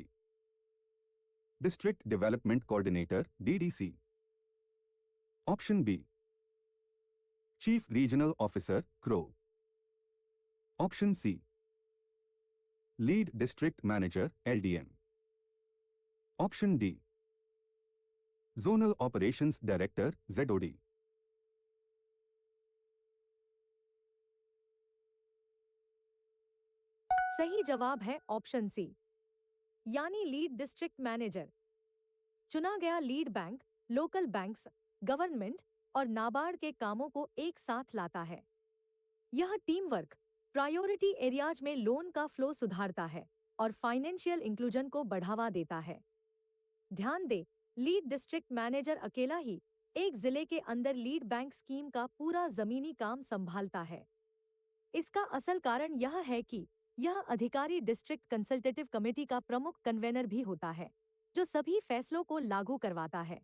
District Development Coordinator, DDC. Option B. Chief Regional Officer, CRO. Option C. Lead District Manager, LDM. Option D. Zonal Operations Director, ZOD. सही जवाब है option C, यानी lead district manager. चुना गया lead bank local banks, government और नाबार्ड के कामों को एक साथ लाता है। यह टीम वर्क, प्रायोरिटी एरियाज में लोन का फ्लो सुधारता है और फाइनेंशियल इंक्लूजन को बढ़ावा देता है। ध्यान दें, लीड डिस्ट्रिक्ट मैनेजर अकेला ही एक जिले के अंदर लीड बैंक स्कीम का पूरा जमीनी काम संभालता है। इसका असल कारण यह है कि यह अधिकारी डिस्ट्रिक्ट कंसल्टेटिव कमेटी का प्रमुख कन्वेनर भी होता है, जो सभी फैसलों को लागू करवाता है।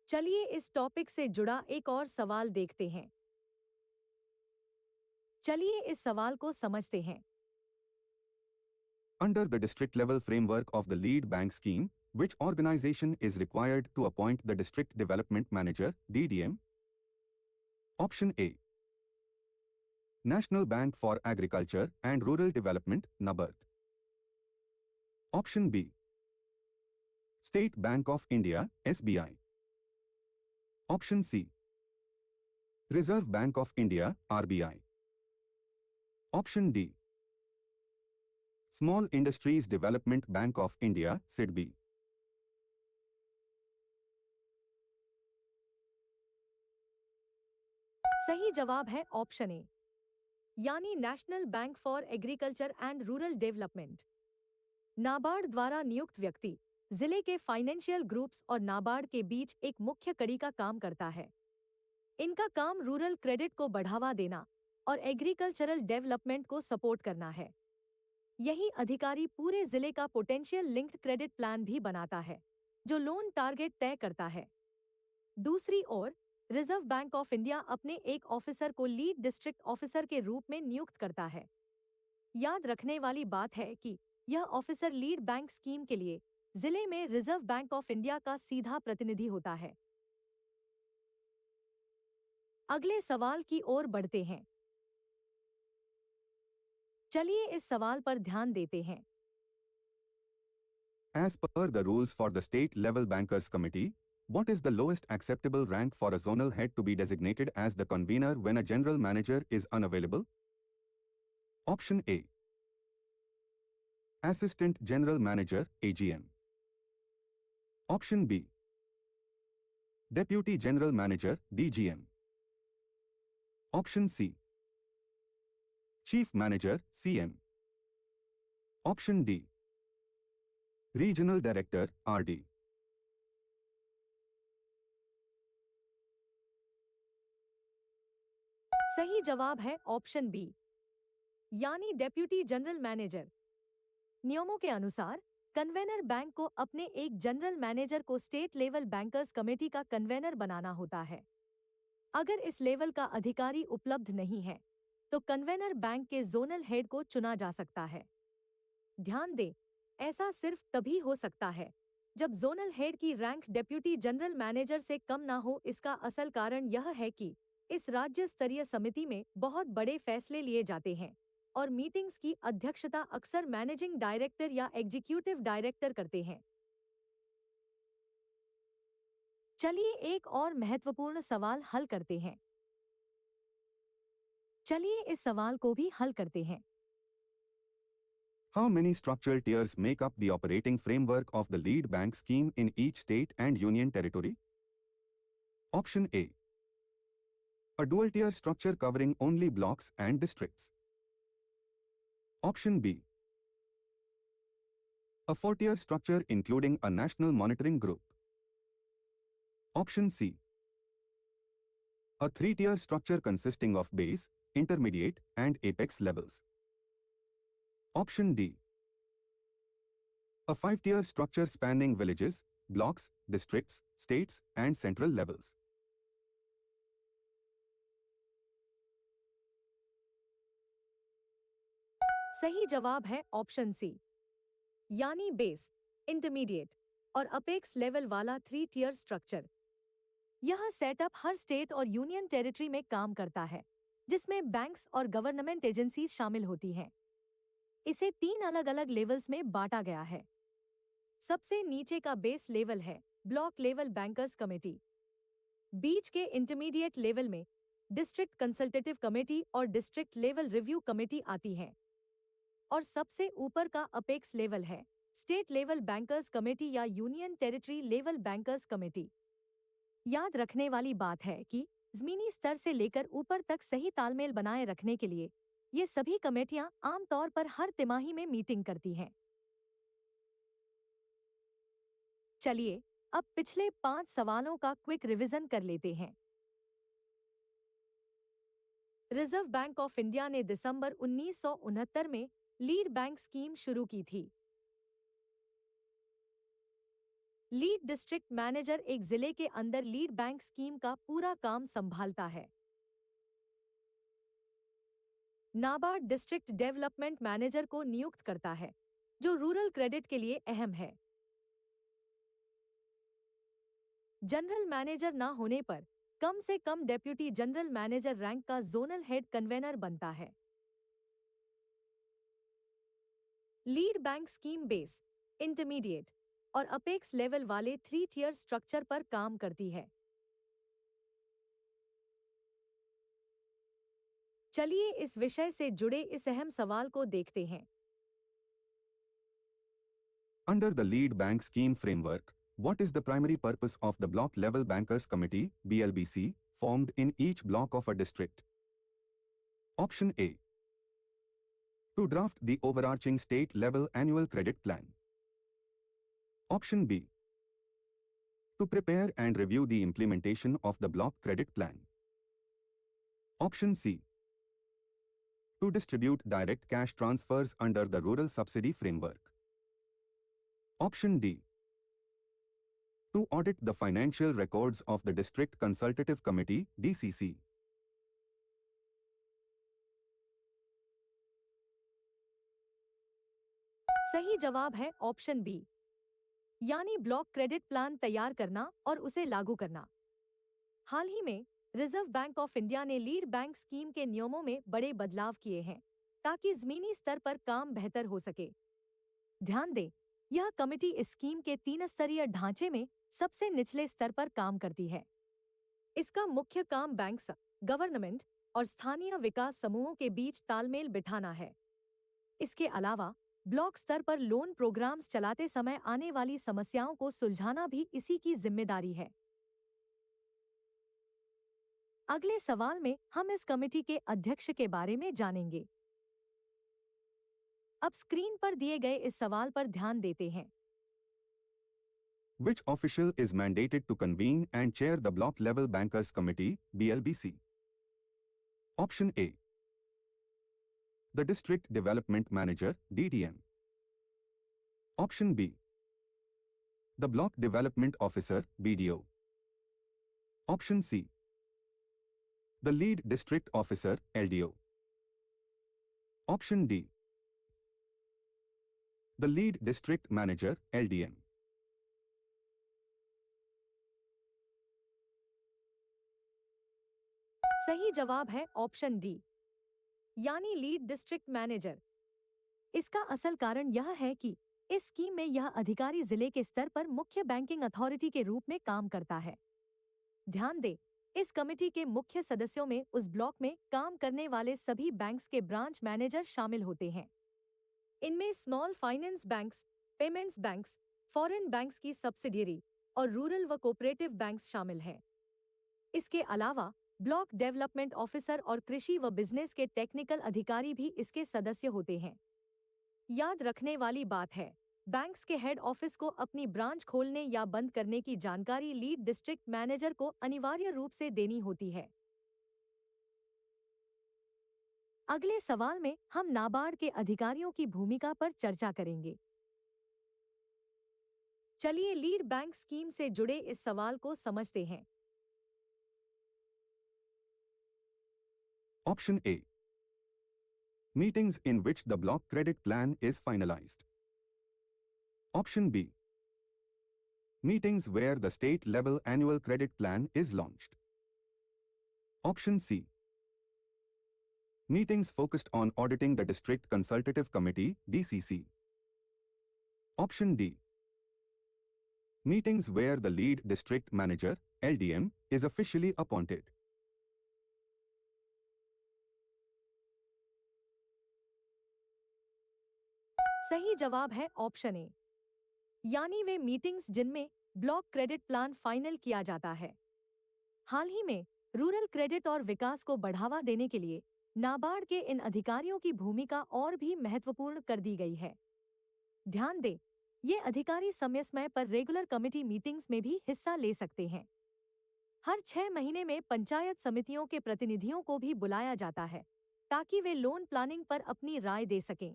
चलिए इस टॉपिक से जुड़ा एक और सवाल देखते हैं। चलिए इस सवाल को समझते हैं। Under the district level framework of the lead bank scheme, which organization is required to appoint the District Development Manager, DDM? Option A. National Bank for Agriculture and Rural Development, NABARD. Option B. State Bank of India, SBI. Option C. Reserve Bank of India, RBI. Option D. Small Industries Development Bank of India, SIDBI. सही जवाब है option A, यानी national bank for agriculture and rural development. NABARD द्वारा नियुक्त व्यक्ति जिले के financial groups और नाबार्ड के बीच एक मुख्य कड़ी का काम करता है। इनका काम रूरल क्रेडिट को बढ़ावा देना और एग्रीकल्चरल डेवलपमेंट को सपोर्ट करना है। यही अधिकारी पूरे जिले का पोटेंशियल लिंक्ड क्रेडिट प्लान भी बनाता है, जो लोन टारगेट तय करता है। दूसरी ओर रिजर्व बैंक ऑफ इंडिया अपने एक ऑफिसर को लीड डिस्ट्रिक्ट ऑफिसर के रूप में नियुक्त करता है। याद रखने वाली बात है कि यह ऑफिसर लीड बैंक स्कीम के लिए जिले में रिजर्व बैंक ऑफ इंडिया का सीधा प्रतिनिधि होता है। अगले सवाल की ओर बढ़ते हैं। चलिए इस सवाल पर ध्यान देते हैं। As per the rules for the State Level Bankers Committee, what is the lowest acceptable rank for a zonal head to be designated as the convener when a general manager is unavailable? Option A. Assistant General Manager, AGM. Option B. Deputy General Manager, DGM. Option C. Chief Manager, CM. Option D. Regional Director, RD. सही जवाब है option B, यानी deputy general manager. नियमों के अनुसार convener bank को अपने एक जनरल मैनेजर को स्टेट लेवल बैंकर्स कमेटी का कन्वेनर बनाना होता है। अगर इस लेवल का अधिकारी उपलब्ध नहीं है, तो कन्वेनर बैंक के जोनल हेड को चुना जा सकता है। ध्यान दें, ऐसा सिर्फ तभी हो सकता है जब जोनल हेड की रैंक डेप्यूटी जनरल मैनेजर से कम ना हो। इसका असल कारण यह है कि इस राज्य स्तरीय समिति में बहुत बड़े फैसले लिए जाते हैं और मीटिंग्स की अध्यक्षता अक्सर मैनेजिंग डायरेक्टर या एग्जीक्यूटिव डायरेक्टर करते हैं। चलिए एक और महत्वपूर्ण सवाल हल करते हैं। चलिए इस सवाल को भी हल करते हैं। How many structural tiers make up the operating framework of the lead bank scheme in each state and union territory? Option A. A dual tier structure covering only blocks and districts. Option B. A four-tier structure including a national monitoring group. Option C. A three-tier structure consisting of base, intermediate, and apex levels. Option D. A five-tier structure spanning villages, blocks, districts, states, and central levels. सही जवाब है option C, यानी base, intermediate और apex level वाला 3 tier structure. यह setup हर state और union territory में काम करता है, जिसमें बैंक्स और गवर्नमेंट एजेंसीज शामिल होती हैं। इसे 3 अलग-अलग लेवल्स में बांटा गया है। सबसे नीचे का बेस लेवल है ब्लॉक लेवल बैंकर्स कमेटी। बीच के इंटरमीडिएट लेवल में डिस्ट्रिक्ट कंसल्टेटिव कमेटी और डिस्ट्रिक्ट लेवल रिव्यू कमेटी आती हैं। और सबसे ऊपर का अपेक्स लेवल है स्टेट लेवल बैंकर्स कमेटी या union territory level bankers committee. याद रखने वाली बात है कि जमीनी स्तर से लेकर ऊपर तक सही तालमेल बनाए रखने के लिए ये सभी कमेटियां आमतौर पर हर तिमाही में मीटिंग करती हैं। चलिए अब पिछले 5 सवालों का क्विक रिवीजन कर लेते हैं। रिजर्व बैंक ऑफ इंडिया ने दिसंबर 1969 में लीड बैंक स्कीम शुरू की थी। लीड डिस्ट्रिक्ट मैनेजर एक जिले के अंदर लीड बैंक स्कीम का पूरा काम संभालता है। नाबार्ड डिस्ट्रिक्ट डेवलपमेंट मैनेजर को नियुक्त करता है, जो रूरल क्रेडिट के लिए अहम है। जनरल मैनेजर ना होने पर कम से कम डेप्यूटी जनरल मैनेजर रैंक का जोनल हेड कन्वेनर बनता है। Lead bank scheme base, intermediate और अपेक्स लेवल वाले 3 टियर स्ट्रक्चर पर काम करती है। चलिए इस विषय से जुड़े इस अहम सवाल को देखते हैं। Under the lead bank scheme framework, what is the primary purpose of the Block Level Bankers Committee (BLBC) formed in each block of a district? Option A. To draft the overarching state-level annual credit plan. Option B. To prepare and review the implementation of the block credit plan. Option C. To distribute direct cash transfers under the Rural Subsidy Framework. Option D. To audit the financial records of the District Consultative Committee (DCC). सही जवाब है option B, यानी block credit plan तैयार करना और उसे लागू करना। हाल ही में रिजर्व बैंक ऑफ इंडिया ने लीड बैंक स्कीम के नियमों में बड़े बदलाव किए हैं, ताकि जमीनी स्तर पर काम बेहतर हो सके। ध्यान दें, यह कमेटी इस स्कीम के 3 स्तरीय ढांचे में सबसे निचले स्तर पर काम करती है। इसका मुख्य काम बैंक्स, गवर्नमेंट और स्थानीय विकास समूहों के बीच तालमेल बिठाना है। इसके अलावा ब्लॉक स्तर पर लोन प्रोग्राम्स चलाते समय आने वाली समस्याओं को सुलझाना भी इसी की जिम्मेदारी है। अगले सवाल में हम इस कमेटी के अध्यक्ष के बारे में जानेंगे। अब स्क्रीन पर दिए गए इस सवाल पर ध्यान देते हैं। Which official is mandated to convene and chair the Block Level Bankers Committee (BLBC)? Option A. The District Development Manager (DDM). Option B. The Block Development Officer (BDO). Option C. The Lead District Officer (LDO). Option D. The Lead District Manager (LDM). सही जवाब है option D, यानी lead district manager. इसका असल कारण यह है कि इस स्कीम में यह अधिकारी जिले के स्तर पर मुख्य बैंकिंग अथॉरिटी के रूप में काम करता है। ध्यान दें, इस कमेटी के मुख्य सदस्यों में उस ब्लॉक में काम करने वाले सभी बैंक्स के ब्रांच मैनेजर शामिल होते हैं। इनमें small finance banks, payments banks, foreign banks की सब्सिडियरी और रूरल व कोऑपरेटिव बैंक्स शामिल हैं। इसके अलावा ब्लॉक डेवलपमेंट ऑफिसर और कृषि व बिजनेस के टेक्निकल अधिकारी भी इसके सदस्य होते हैं। याद रखने वाली बात है, बैंक्स के हेड ऑफिस को अपनी ब्रांच खोलने या बंद करने की जानकारी लीड डिस्ट्रिक्ट मैनेजर को अनिवार्य रूप से देनी होती है। अगले सवाल में हम नाबार्ड के अधिकारियों की भूमिका पर चर्चा करेंगे। चलिए लीड बैंक स्कीम से जुड़े इस सवाल को समझते हैं। Option A. Meetings in which the block credit plan is finalized. Option B. Meetings where the state-level annual credit plan is launched. Option C. Meetings focused on auditing the District Consultative Committee (DCC). Option D. Meetings where the lead district manager (LDM) is officially appointed. सही जवाब है option A, यानी वे meetings जिनमें block credit plan final किया जाता है। हाल ही में rural credit और विकास को बढ़ावा देने के लिए नाबार्ड के इन अधिकारियों की भूमिका और भी महत्वपूर्ण कर दी गई है। ध्यान दें, ये अधिकारी समय समय पर रेगुलर कमेटी मीटिंग्स में भी हिस्सा ले सकते हैं। हर 6 महीने में पंचायत समितियों के प्रतिनिधियों को भी बुलाया जाता है ताकि वे लोन प्लानिंग पर अपनी राय दे सकें।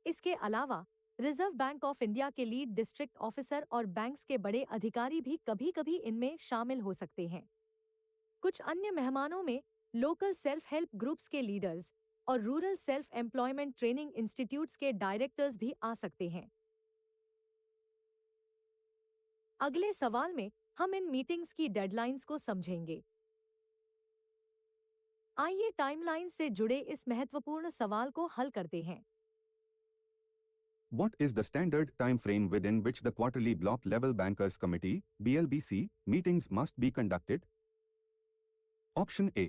इसके अलावा रिजर्व बैंक ऑफ इंडिया के लीड डिस्ट्रिक्ट ऑफिसर और बैंक्स के बड़े अधिकारी भी कभी-कभी इनमें शामिल हो सकते हैं। कुछ अन्य मेहमानों में लोकल सेल्फ हेल्प ग्रुप्स के लीडर्स और rural self employment training institutes के डायरेक्टर्स भी आ सकते हैं। अगले सवाल में हम इन मीटिंग्स की डेडलाइंस को समझेंगे। आइए टाइमलाइन से जुड़े इस महत्वपूर्ण सवाल को हल करते हैं। What is the standard time frame within which the quarterly block level bankers committee (BLBC) meetings must be conducted? Option A.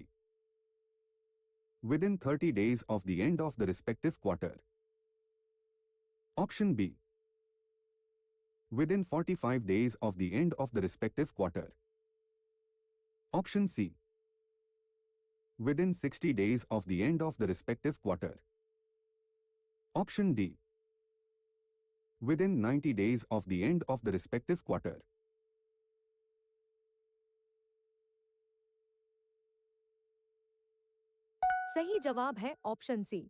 Within 30 days of the end of the respective quarter. Option B. Within 45 days of the end of the respective quarter. Option C. Within 60 days of the end of the respective quarter. Option D. Within 90 days of the end of the respective quarter. सही जवाब है option C,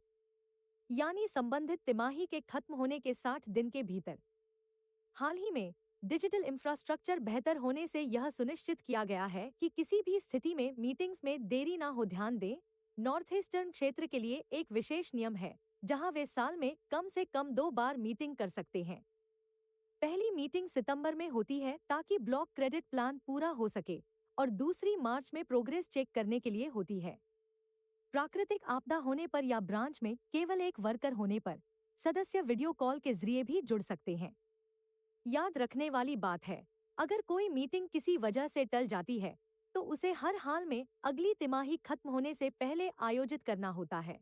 यानी संबंधित तिमाही के खत्म होने के 60 दिन के भीतर। हाल ही में डिजिटल इंफ्रास्ट्रक्चर बेहतर होने से यह सुनिश्चित किया गया है कि किसी भी स्थिति में मीटिंग्स में देरी ना हो। ध्यान दें, नॉर्थ ईस्टर्न क्षेत्र के लिए एक विशेष नियम है जहां वे साल में कम से कम 2 बार मीटिंग कर सकते हैं। पहली मीटिंग सितंबर में होती है ताकि ब्लॉक क्रेडिट प्लान पूरा हो सके और दूसरी मार्च में प्रोग्रेस चेक करने के लिए होती है। प्राकृतिक आपदा होने पर या ब्रांच में केवल एक वर्कर होने पर सदस्य वीडियो कॉल के जरिए भी जुड़ सकते हैं। याद रखने वाली बात है, अगर कोई मीटिंग किसी वजह से टल जाती है तो उसे हर हाल में अगली तिमाही खत्म होने से पहले आयोजित करना होता है।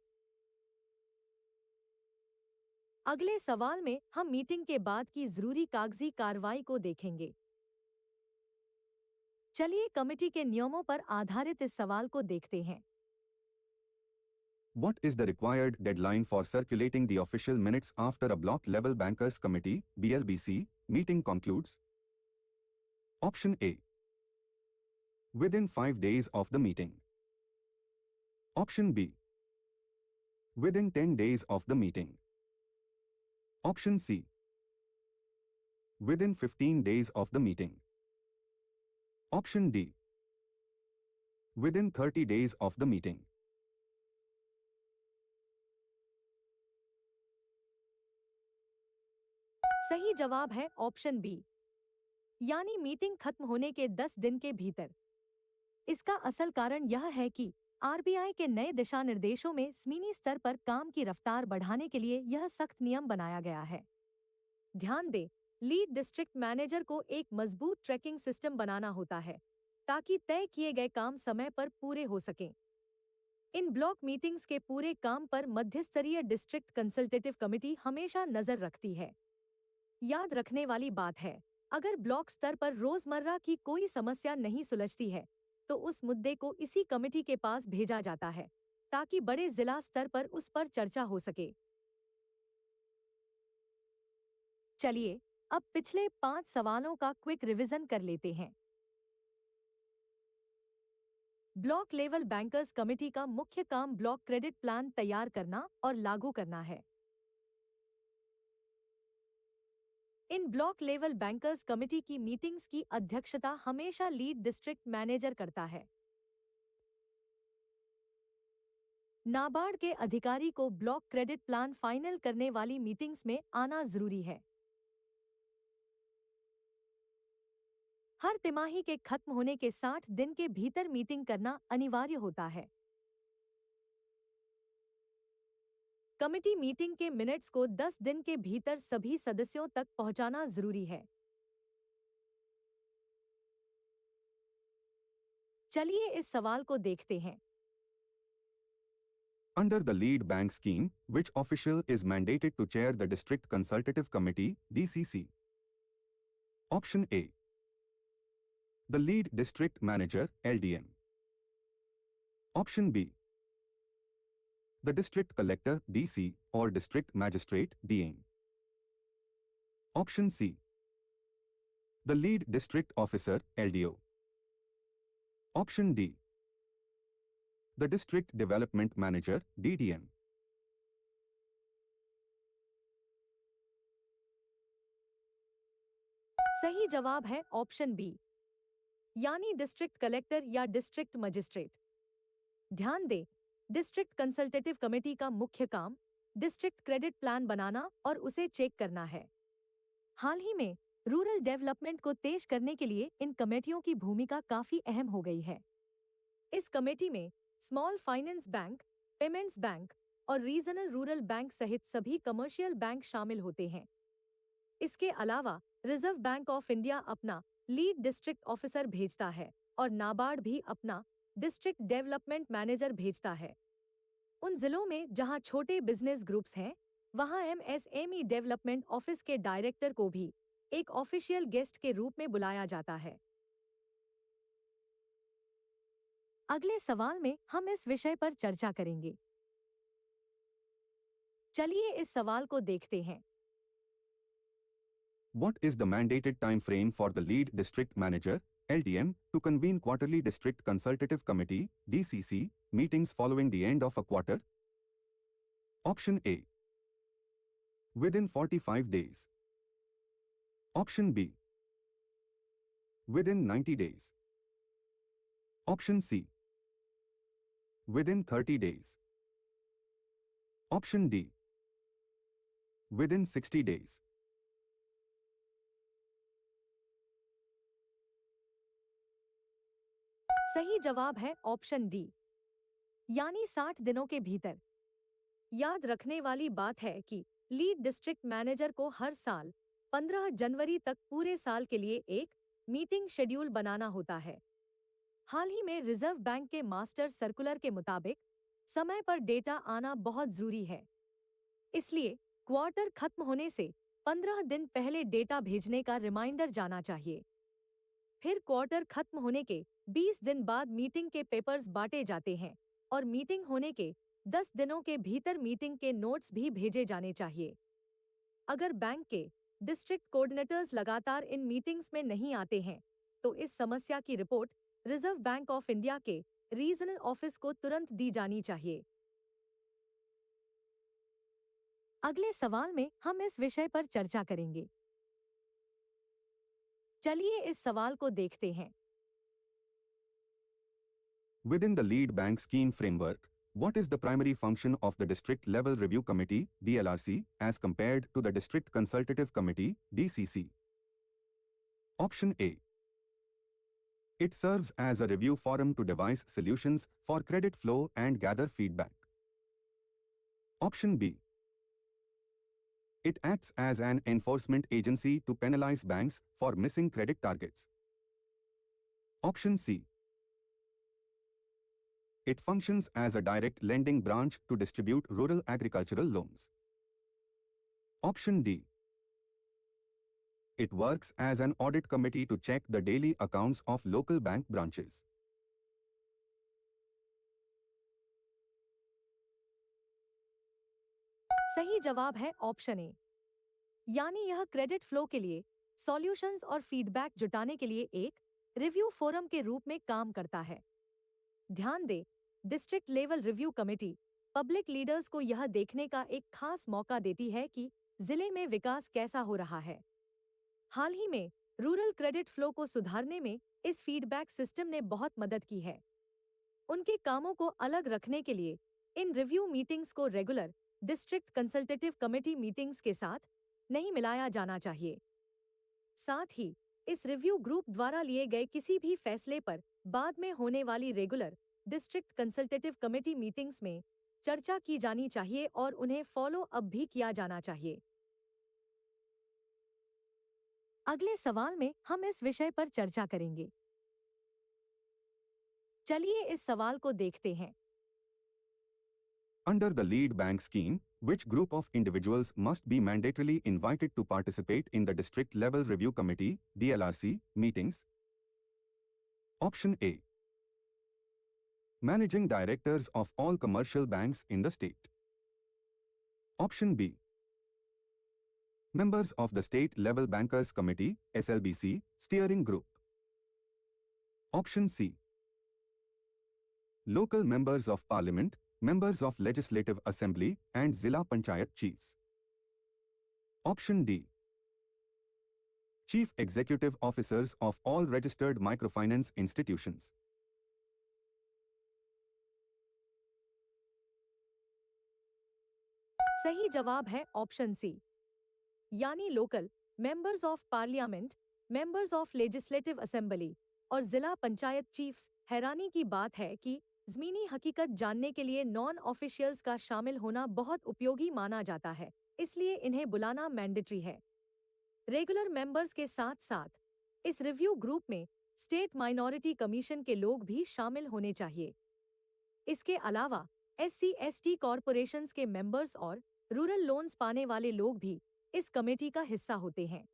अगले सवाल में हम मीटिंग के बाद की जरूरी कागजी कार्रवाई को देखेंगे। चलिए कमेटी के नियमों पर आधारित इस सवाल को देखते हैं। What is the required deadline for circulating the official minutes after a block level bankers committee (BLBC) meeting concludes? Option A. Within 5 days of the meeting. Option B. Within 10 days of the meeting. Option C. Within 15 days of the meeting. Option D. Within 30 days of the meeting. सही जवाब है option B, यानी meeting खत्म होने के 10 दिन के भीतर। इसका असल कारण यह है कि आरबीआई के नए दिशा निर्देशों में जमीनी स्तर पर काम की रफ्तार बढ़ाने के लिए यह सख्त नियम बनाया गया है। ध्यान दें, लीड डिस्ट्रिक्ट मैनेजर को एक मजबूत ट्रैकिंग सिस्टम बनाना होता है ताकि तय किए गए काम समय पर पूरे हो सकें। इन ब्लॉक मीटिंग्स के पूरे काम पर मध्यस्तरीय डिस्ट्रिक्ट कंसल्टेटिव कमेटी हमेशा नजर रखती है। याद रखने वाली बात है, अगर ब्लॉक स्तर पर रोजमर्रा की कोई समस्या नहीं सुलझती है तो उस मुद्दे को इसी कमेटी के पास भेजा जाता है ताकि बड़े जिला स्तर पर उस पर चर्चा हो सके। चलिए अब पिछले 5 सवालों का क्विक रिवीजन कर लेते हैं। ब्लॉक लेवल बैंकर्स कमेटी का मुख्य काम ब्लॉक क्रेडिट प्लान तैयार करना और लागू करना है। इन ब्लॉक लेवल बैंकर्स कमेटी की मीटिंग्स की अध्यक्षता हमेशा लीड डिस्ट्रिक्ट मैनेजर करता है। नाबार्ड के अधिकारी को ब्लॉक क्रेडिट प्लान फाइनल करने वाली मीटिंग्स में आना जरूरी है। हर तिमाही के खत्म होने के 60 दिन के भीतर मीटिंग करना अनिवार्य होता है। कमेटी मीटिंग के मिनट्स को 10 दिन के भीतर सभी सदस्यों तक पहुंचाना जरूरी है। चलिए इस सवाल को देखते हैं। Under the lead bank scheme, which official is mandated to chair the District Consultative Committee, DCC? Option A. The lead district manager, LDM. Option B. The district collector, DC, or district magistrate, DN. Option C. The lead district officer, LDO. Option D. The district development manager, DDM. सही जवाब है option B, यानी district collector या district magistrate. ध्यान दें, district consultative committee का मुख्य काम डिस्ट्रिक्ट क्रेडिट प्लान बनाना और उसे चेक करना है। हाल ही में रूरल डेवलपमेंट को तेज करने के लिए इन कमेटियों की भूमिका काफी अहम हो गई है। इस कमेटी में small finance bank, payments bank और रीजनल रूरल बैंक सहित सभी कमर्शियल बैंक शामिल होते हैं। इसके अलावा रिजर्व बैंक ऑफ इंडिया अपना लीड डिस्ट्रिक्ट ऑफिसर भेजता है और नाबार्ड भी अपना डिस्ट्रिक्ट डेवलपमेंट मैनेजर भेजता है। उन जिलों में जहां छोटे बिजनेस ग्रुप्स हैं, वहां एमएसएमई डेवलपमेंट ऑफिस के डायरेक्टर को भी एक ऑफिशियल गेस्ट के रूप में बुलाया जाता है। अगले सवाल में हम इस विषय पर चर्चा करेंगे। चलिए इस सवाल को देखते हैं। What is the mandated time frame for the lead district manager, LDM, to convene quarterly district consultative committee, DCC, meetings following the end of a quarter? Option A. Within 45 days. Option B. Within 90 days. Option C. Within 30 days. Option D. Within 60 days. सही जवाब है option D, यानी 60 दिनों के भीतर। याद रखने वाली बात है कि लीड डिस्ट्रिक्ट मैनेजर को हर साल 15 जनवरी तक पूरे साल के लिए एक मीटिंग शेड्यूल बनाना होता है। हाल ही में रिजर्व बैंक के मास्टर सर्कुलर के मुताबिक समय पर डेटा आना बहुत जरूरी है। इसलिए क्वार्टर खत्म होने से 15 दिन पहले डेटा भेजने का रिमाइंडर जाना चाहिए। फिर क्वार्टर खत्म होने के 20 दिन बाद मीटिंग के पेपर्स बांटे जाते हैं और मीटिंग होने के 10 दिनों के भीतर मीटिंग के नोट्स भी भेजे जाने चाहिए। अगर बैंक के डिस्ट्रिक्ट कोऑर्डिनेटर्स लगातार इन मीटिंग्स में नहीं आते हैं, तो इस समस्या की report reserve Bank of India के रीजनल ऑफिस को तुरंत दी जानी चाहिए। अगले सवाल में हम इस विषय पर चर्चा करेंगे। चलिए इस सवाल को देखते हैं। Within the lead bank scheme framework, what is the primary function of the District Level Review Committee, DLRC, as compared to the District Consultative Committee, DCC? Option A. It serves as a review forum to devise solutions for credit flow and gather feedback. Option B. It acts as an enforcement agency to penalize banks for missing credit targets. Option C. It functions as a direct lending branch to distribute rural agricultural loans. Option D. It works as an audit committee to check the daily accounts of local bank branches. सही जवाब है option A, यानी यह credit flow के लिए solutions और feedback जुटाने के लिए एक रिव्यू फोरम के रूप में काम करता है। ध्यान दें, district level review committee public leaders को यह देखने का एक खास मौका देती है कि जिले में विकास कैसा हो रहा है। हाल ही में रूरल क्रेडिट फ्लो को सुधारने में इस फीडबैक सिस्टम ने बहुत मदद की है। उनके कामों को अलग रखने के लिए इन रिव्यू मीटिंग्स को regular district consultative committee meetings के साथ नहीं मिलाया जाना चाहिए। साथ ही इस रिव्यू ग्रुप द्वारा लिए गए किसी भी फैसले पर बाद में होने वाली regular district consultative committee meetings में चर्चा की जानी चाहिए और उन्हें फॉलो अप भी किया जाना चाहिए। अगले सवाल में हम इस विषय पर चर्चा करेंगे। चलिए इस सवाल को देखते हैं। Under the lead bank scheme, which group of individuals must be mandatorily invited to participate in the district level review committee (DLRC) meetings? Option A. Managing directors of all commercial banks in the state. Option B. Members of the State Level Bankers Committee (SLBC) steering group. Option C. Local members of parliament, members of legislative assembly and Zilla Panchayat chiefs. Option D. Chief executive officers of all registered microfinance institutions. सही जवाब है option C, यानी local members of parliament, members of legislative assembly और जिला panchayat chiefs. हैरानी की बात है कि ज़मीनी हकीकत जानने के लिए नॉन ऑफिशियल्स का शामिल होना बहुत उपयोगी माना जाता है, इसलिए इन्हें बुलाना मैंडेटरी है। रेगुलर मेंबर्स के साथ साथ इस रिव्यू ग्रुप में स्टेट माइनॉरिटी कमीशन के लोग भी शामिल होने चाहिए। इसके अलावा SC/ST कॉरपोरेशंस के मेंबर्स और रूरल लोन्स पाने वाले लोग भी इस कमेटी का हिस्सा होते हैं।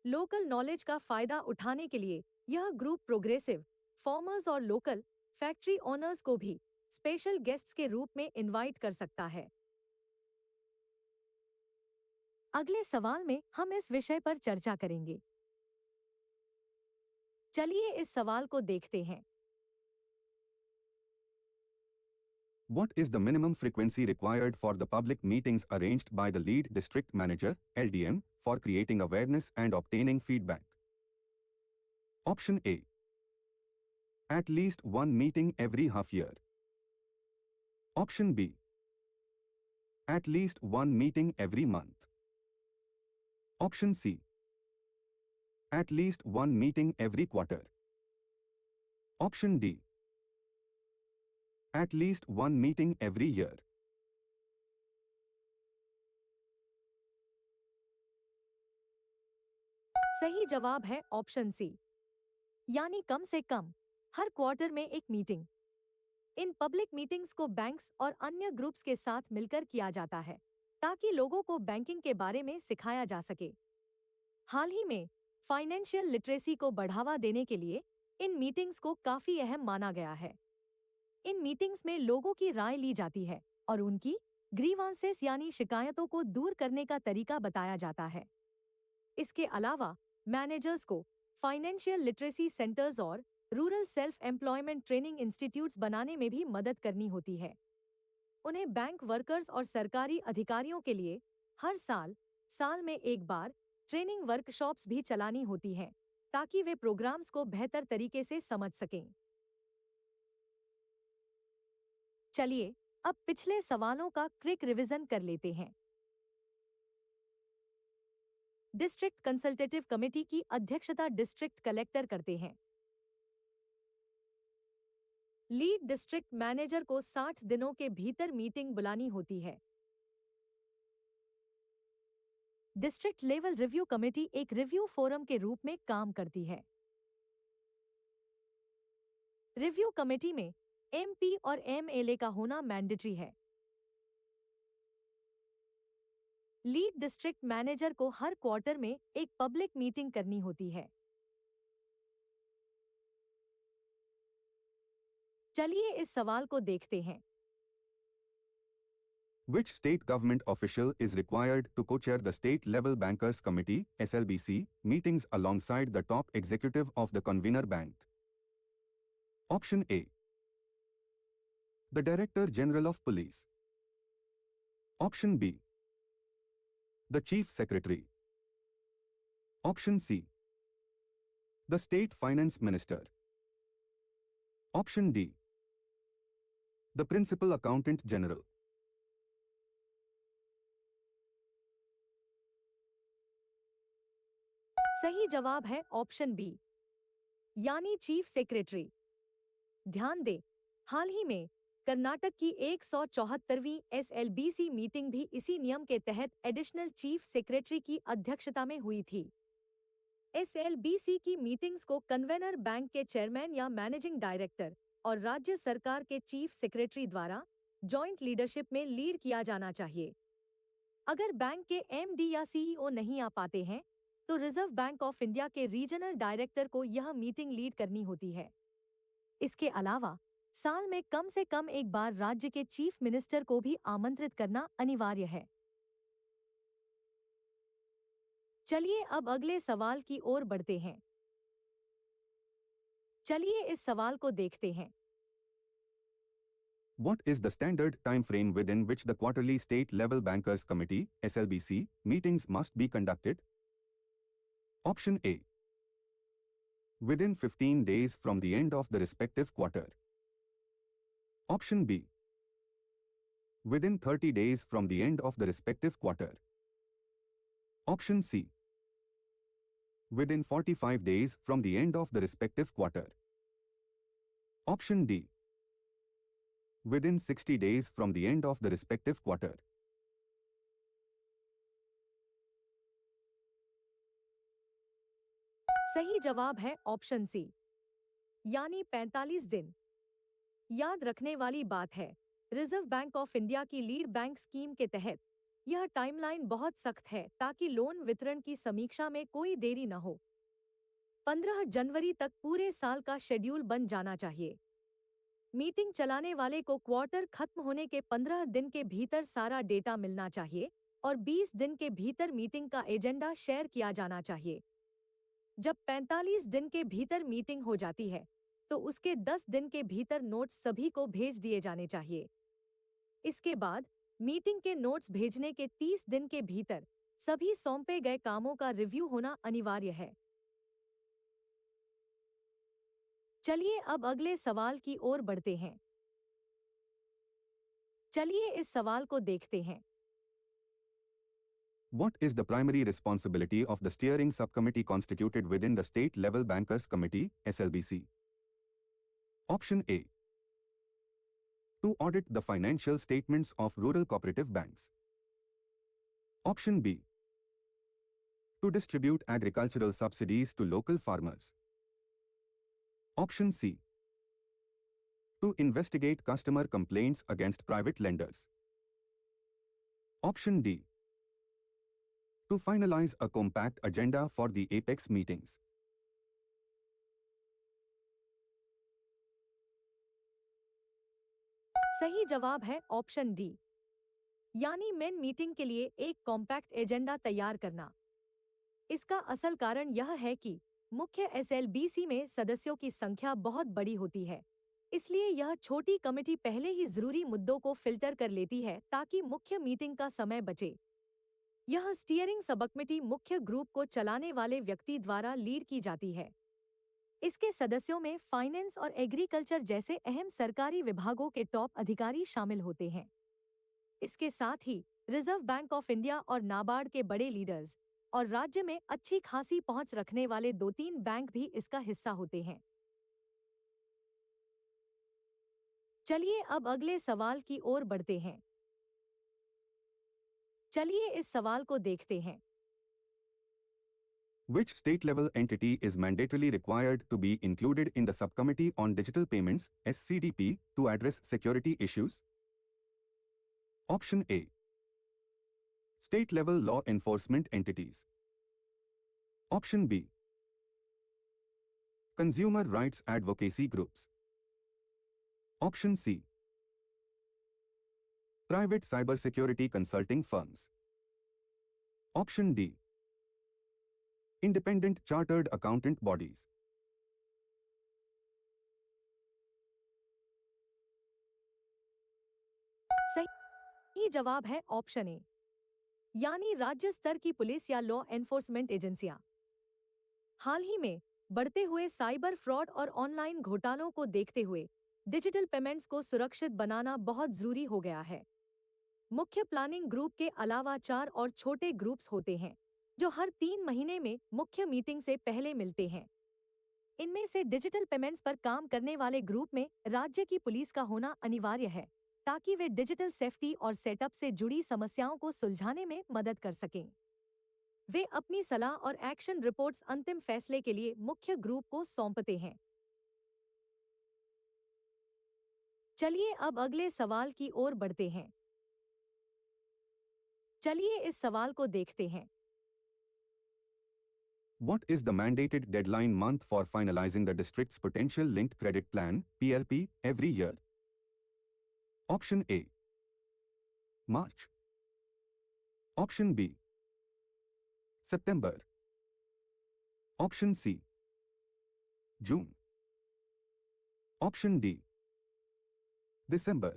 लोकल नॉलेज का फायदा उठाने के लिए यह ग्रुप प्रोग्रेसिव फार्मर्स और लोकल फैक्ट्री ओनर्स को भी स्पेशल गेस्ट्स के रूप में इनवाइट कर सकता है। अगले सवाल में हम इस विषय पर चर्चा करेंगे। चलिए इस सवाल को देखते हैं। What is the minimum frequency required for the public meetings arranged by the lead district manager (LDM) for creating awareness and obtaining feedback? Option A. At least one meeting every half year. Option B. At least one meeting every month. Option C. At least one meeting every quarter. Option D. At least one meeting every year. सही जवाब है option C, यानी कम से कम हर quarter में एक meeting. In public meetings को banks और अन्य ग्रुप्स के साथ मिलकर किया जाता है ताकि लोगों को बैंकिंग के बारे में सिखाया जा सके। हाल ही में फाइनेंशियल लिटरेसी को बढ़ावा देने के लिए इन मीटिंग्स को काफी अहम माना गया है। इन मीटिंग्स में लोगों की राय ली जाती है और उनकी ग्रीवांसेस यानी शिकायतों को दूर करने का तरीका बताया जाता है। इसके अलावा मैनेजर्स को फाइनेंशियल लिटरेसी सेंटर्स और rural self employment training institutes बनाने में भी मदद करनी होती है। उन्हें बैंक वर्कर्स और सरकारी अधिकारियों के लिए हर साल में एक बार ट्रेनिंग वर्कशॉप्स भी चलानी होती हैं ताकि वे प्रोग्राम्स को बेहतर तरीके से समझ सकें। चलिए अब पिछले सवालों का क्विक रिवीजन कर लेते हैं। डिस्ट्रिक्ट कंसल्टेटिव कमेटी की अध्यक्षता डिस्ट्रिक्ट कलेक्टर करते हैं। लीड डिस्ट्रिक्ट मैनेजर को 60 दिनों के भीतर मीटिंग बुलानी होती है। डिस्ट्रिक्ट लेवल रिव्यू कमेटी एक रिव्यू फोरम के रूप में काम करती है। रिव्यू कमेटी में MP और MLA का होना मैंडेटरी है। लीड डिस्ट्रिक्ट मैनेजर को हर क्वार्टर में एक पब्लिक मीटिंग करनी होती है। चलिए इस सवाल को देखते हैं। Which state government official is required to co-chair the State Level Bankers Committee (SLBC) meetings alongside the top executive of the convener bank? Option A. The Director General of Police. Option B. The Chief Secretary. Option C. The State Finance Minister. Option D. The Principal Accountant General. सही जवाब है option B, यानी chief secretary. ध्यान दें, हाल ही में कर्नाटक की 174वीं SLBC meeting भी इसी नियम के तहत एडिशनल चीफ सेक्रेटरी की अध्यक्षता में हुई थी। एसएलबीसी की मीटिंग्स को कन्वेनर बैंक के चेयरमैन या मैनेजिंग डायरेक्टर और राज्य सरकार के चीफ सेक्रेटरी द्वारा जॉइंट लीडरशिप में लीड किया जाना चाहिए। अगर बैंक के एमडी या सीईओ नहीं आ पाते हैं, तो रिजर्व बैंक ऑफ इंडिया के रीजनल डायरेक्टर को यह मीटिंग लीड करनी होती है। इसके अलावा साल में कम से कम एक बार राज्य के चीफ मिनिस्टर को भी आमंत्रित करना अनिवार्य है। चलिए अब अगले सवाल की ओर बढ़ते हैं। चलिए इस सवाल को देखते हैं। What is the standard time frame within which the quarterly State Level Bankers Committee (SLBC) meetings must be conducted? Option A. Within 15 days from the end of the respective quarter. Option B. Within 30 days from the end of the respective quarter. Option C. Within 45 days from the end of the respective quarter. Option D. Within 60 days from the end of the respective quarter. सही जवाब है option C, यानी 45 दिन। याद रखने वाली बात है, रिजर्व बैंक ऑफ इंडिया की लीड बैंक स्कीम के तहत यह टाइमलाइन बहुत सख्त है ताकि लोन वितरण की समीक्षा में कोई देरी न हो। 15 जनवरी तक पूरे साल का शेड्यूल बन जाना चाहिए। मीटिंग चलाने वाले को क्वार्टर खत्म होने के 15 दिन के भीतर सारा डेटा मिलना चाहिए और 20 दिन के भीतर मीटिंग का एजेंडा शेयर किया जाना चाहिए। जब 45 दिन के भीतर मीटिंग हो जाती है, तो उसके 10 दिन के भीतर नोट्स सभी को भेज दिए जाने चाहिए। इसके बाद मीटिंग के नोट्स भेजने के 30 दिन के भीतर सभी सौंपे गए कामों का रिव्यू होना अनिवार्य है। चलिए अब अगले सवाल की ओर बढ़ते हैं। चलिए इस सवाल को देखते हैं। What is the primary responsibility of the steering subcommittee constituted within the State Level Bankers Committee (SLBC)? Option A. To audit the financial statements of rural cooperative banks. Option B. To distribute agricultural subsidies to local farmers. Option C. To investigate customer complaints against private lenders. Option D. To finalize a compact agenda for the apex meetings. सही जवाब है option D, यानी main meeting के लिए एक compact agenda तैयार करना। इसका असल कारण यह है कि मुख्य एसएलबीसी में सदस्यों की संख्या बहुत बड़ी होती है, इसलिए यह छोटी कमेटी पहले ही जरूरी मुद्दों को फिल्टर कर लेती है ताकि मुख्य मीटिंग का समय बचे। यह स्टीयरिंग सबकमिटी मुख्य ग्रुप को चलाने वाले व्यक्ति द्वारा लीड की जाती है। इसके सदस्यों में फाइनेंस और एग्रीकल्चर जैसे अहम सरकारी विभागों के टॉप अधिकारी शामिल होते हैं। इसके साथ ही रिजर्व बैंक ऑफ इंडिया और नाबार्ड के बड़े लीडर्स और राज्य में अच्छी खासी पहुंच रखने वाले 2-3 बैंक भी इसका हिस्सा होते हैं। चलिए अब अगले सवाल की ओर बढ़ते हैं। चलिए इस सवाल को देखते हैं। Which state-level entity is mandatorily required to be included in the Subcommittee on Digital Payments (SCDP) to address security issues? Option A. State-level law enforcement entities. Option B. Consumer rights advocacy groups. Option C. Private cybersecurity consulting firms. Option D. Independent chartered accountant bodies. सही जवाब है option A, यानी राज्य स्तर की police या law enforcement एजेंसियां। हाल ही में बढ़ते हुए साइबर फ्रॉड और ऑनलाइन घोटालों को देखते हुए डिजिटल पेमेंट्स को सुरक्षित बनाना बहुत जरूरी हो गया है। मुख्य प्लानिंग ग्रुप के अलावा 4 और छोटे ग्रुप्स होते हैं जो हर 3 महीने में मुख्य मीटिंग से पहले मिलते हैं। इनमें से डिजिटल पेमेंट्स पर काम करने वाले ग्रुप में राज्य की पुलिस का होना अनिवार्य है ताकि वे डिजिटल सेफ्टी और सेटअप से जुड़ी समस्याओं को सुलझाने में मदद कर सकें। वे अपनी सलाह और एक्शन रिपोर्ट्स अंतिम फैसले के लिए मुख्य ग्रुप को सौंपते हैं। चलिए अब अगले सवाल की ओर बढ़ते हैं। चलिए इस सवाल को देखते हैं। What is the mandated deadline month for finalizing the district's potential linked credit plan (PLP) every year? Option A. March. Option B. September. Option C. June. Option D. December.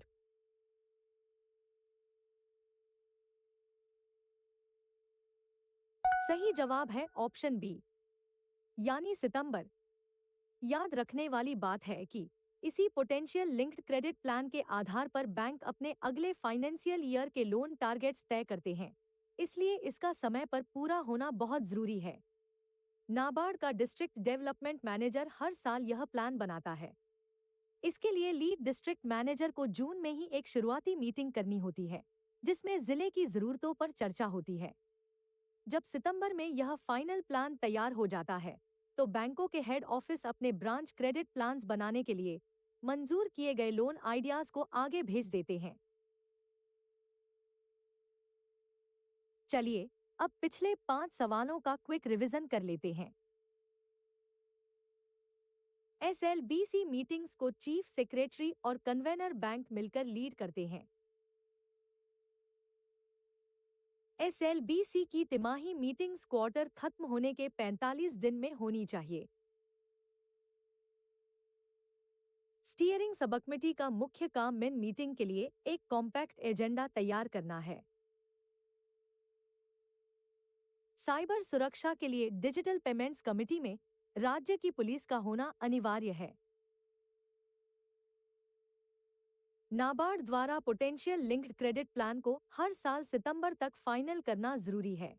सही जवाब है ऑप्शन बी, यानी सितंबर। याद रखने वाली बात है कि इसी पोटेंशियल लिंक्ड क्रेडिट प्लान के आधार पर बैंक अपने अगले फाइनेंशियल ईयर के लोन टारगेट्स तय करते हैं, इसलिए इसका समय पर पूरा होना बहुत जरूरी है। नाबार्ड का डिस्ट्रिक्ट डेवलपमेंट मैनेजर हर साल यह प्लान बनाता है। इसके लिए लीड डिस्ट्रिक्ट मैनेजर को जून में ही एक शुरुआती मीटिंग करनी होती है जिसमें जिले की जरूरतों पर चर्चा होती है। जब सितंबर में यह फाइनल प्लान तैयार हो जाता है तो बैंकों के हेड ऑफिस अपने ब्रांच क्रेडिट प्लान्स बनाने के लिए मंजूर किए गए लोन आइडियाज को आगे भेज देते हैं। चलिए अब पिछले 5 सवालों का क्विक रिवीजन कर लेते हैं। एसएलबीसी मीटिंग्स को चीफ सेक्रेटरी और कन्वेनर बैंक मिलकर लीड करते हैं। एसएलबीसी की तिमाही मीटिंग्स क्वार्टर खत्म होने के 45 दिन में होनी चाहिए। स्टीयरिंग सब कमेटी का मुख्य काम मिन मीटिंग के लिए एक कॉम्पैक्ट एजेंडा तैयार करना है। साइबर सुरक्षा के लिए डिजिटल पेमेंट्स कमेटी में राज्य की पुलिस का होना अनिवार्य है। नाबार्ड द्वारा पोटेंशियल लिंक्ड क्रेडिट प्लान को हर साल सितंबर तक फाइनल करना जरूरी है।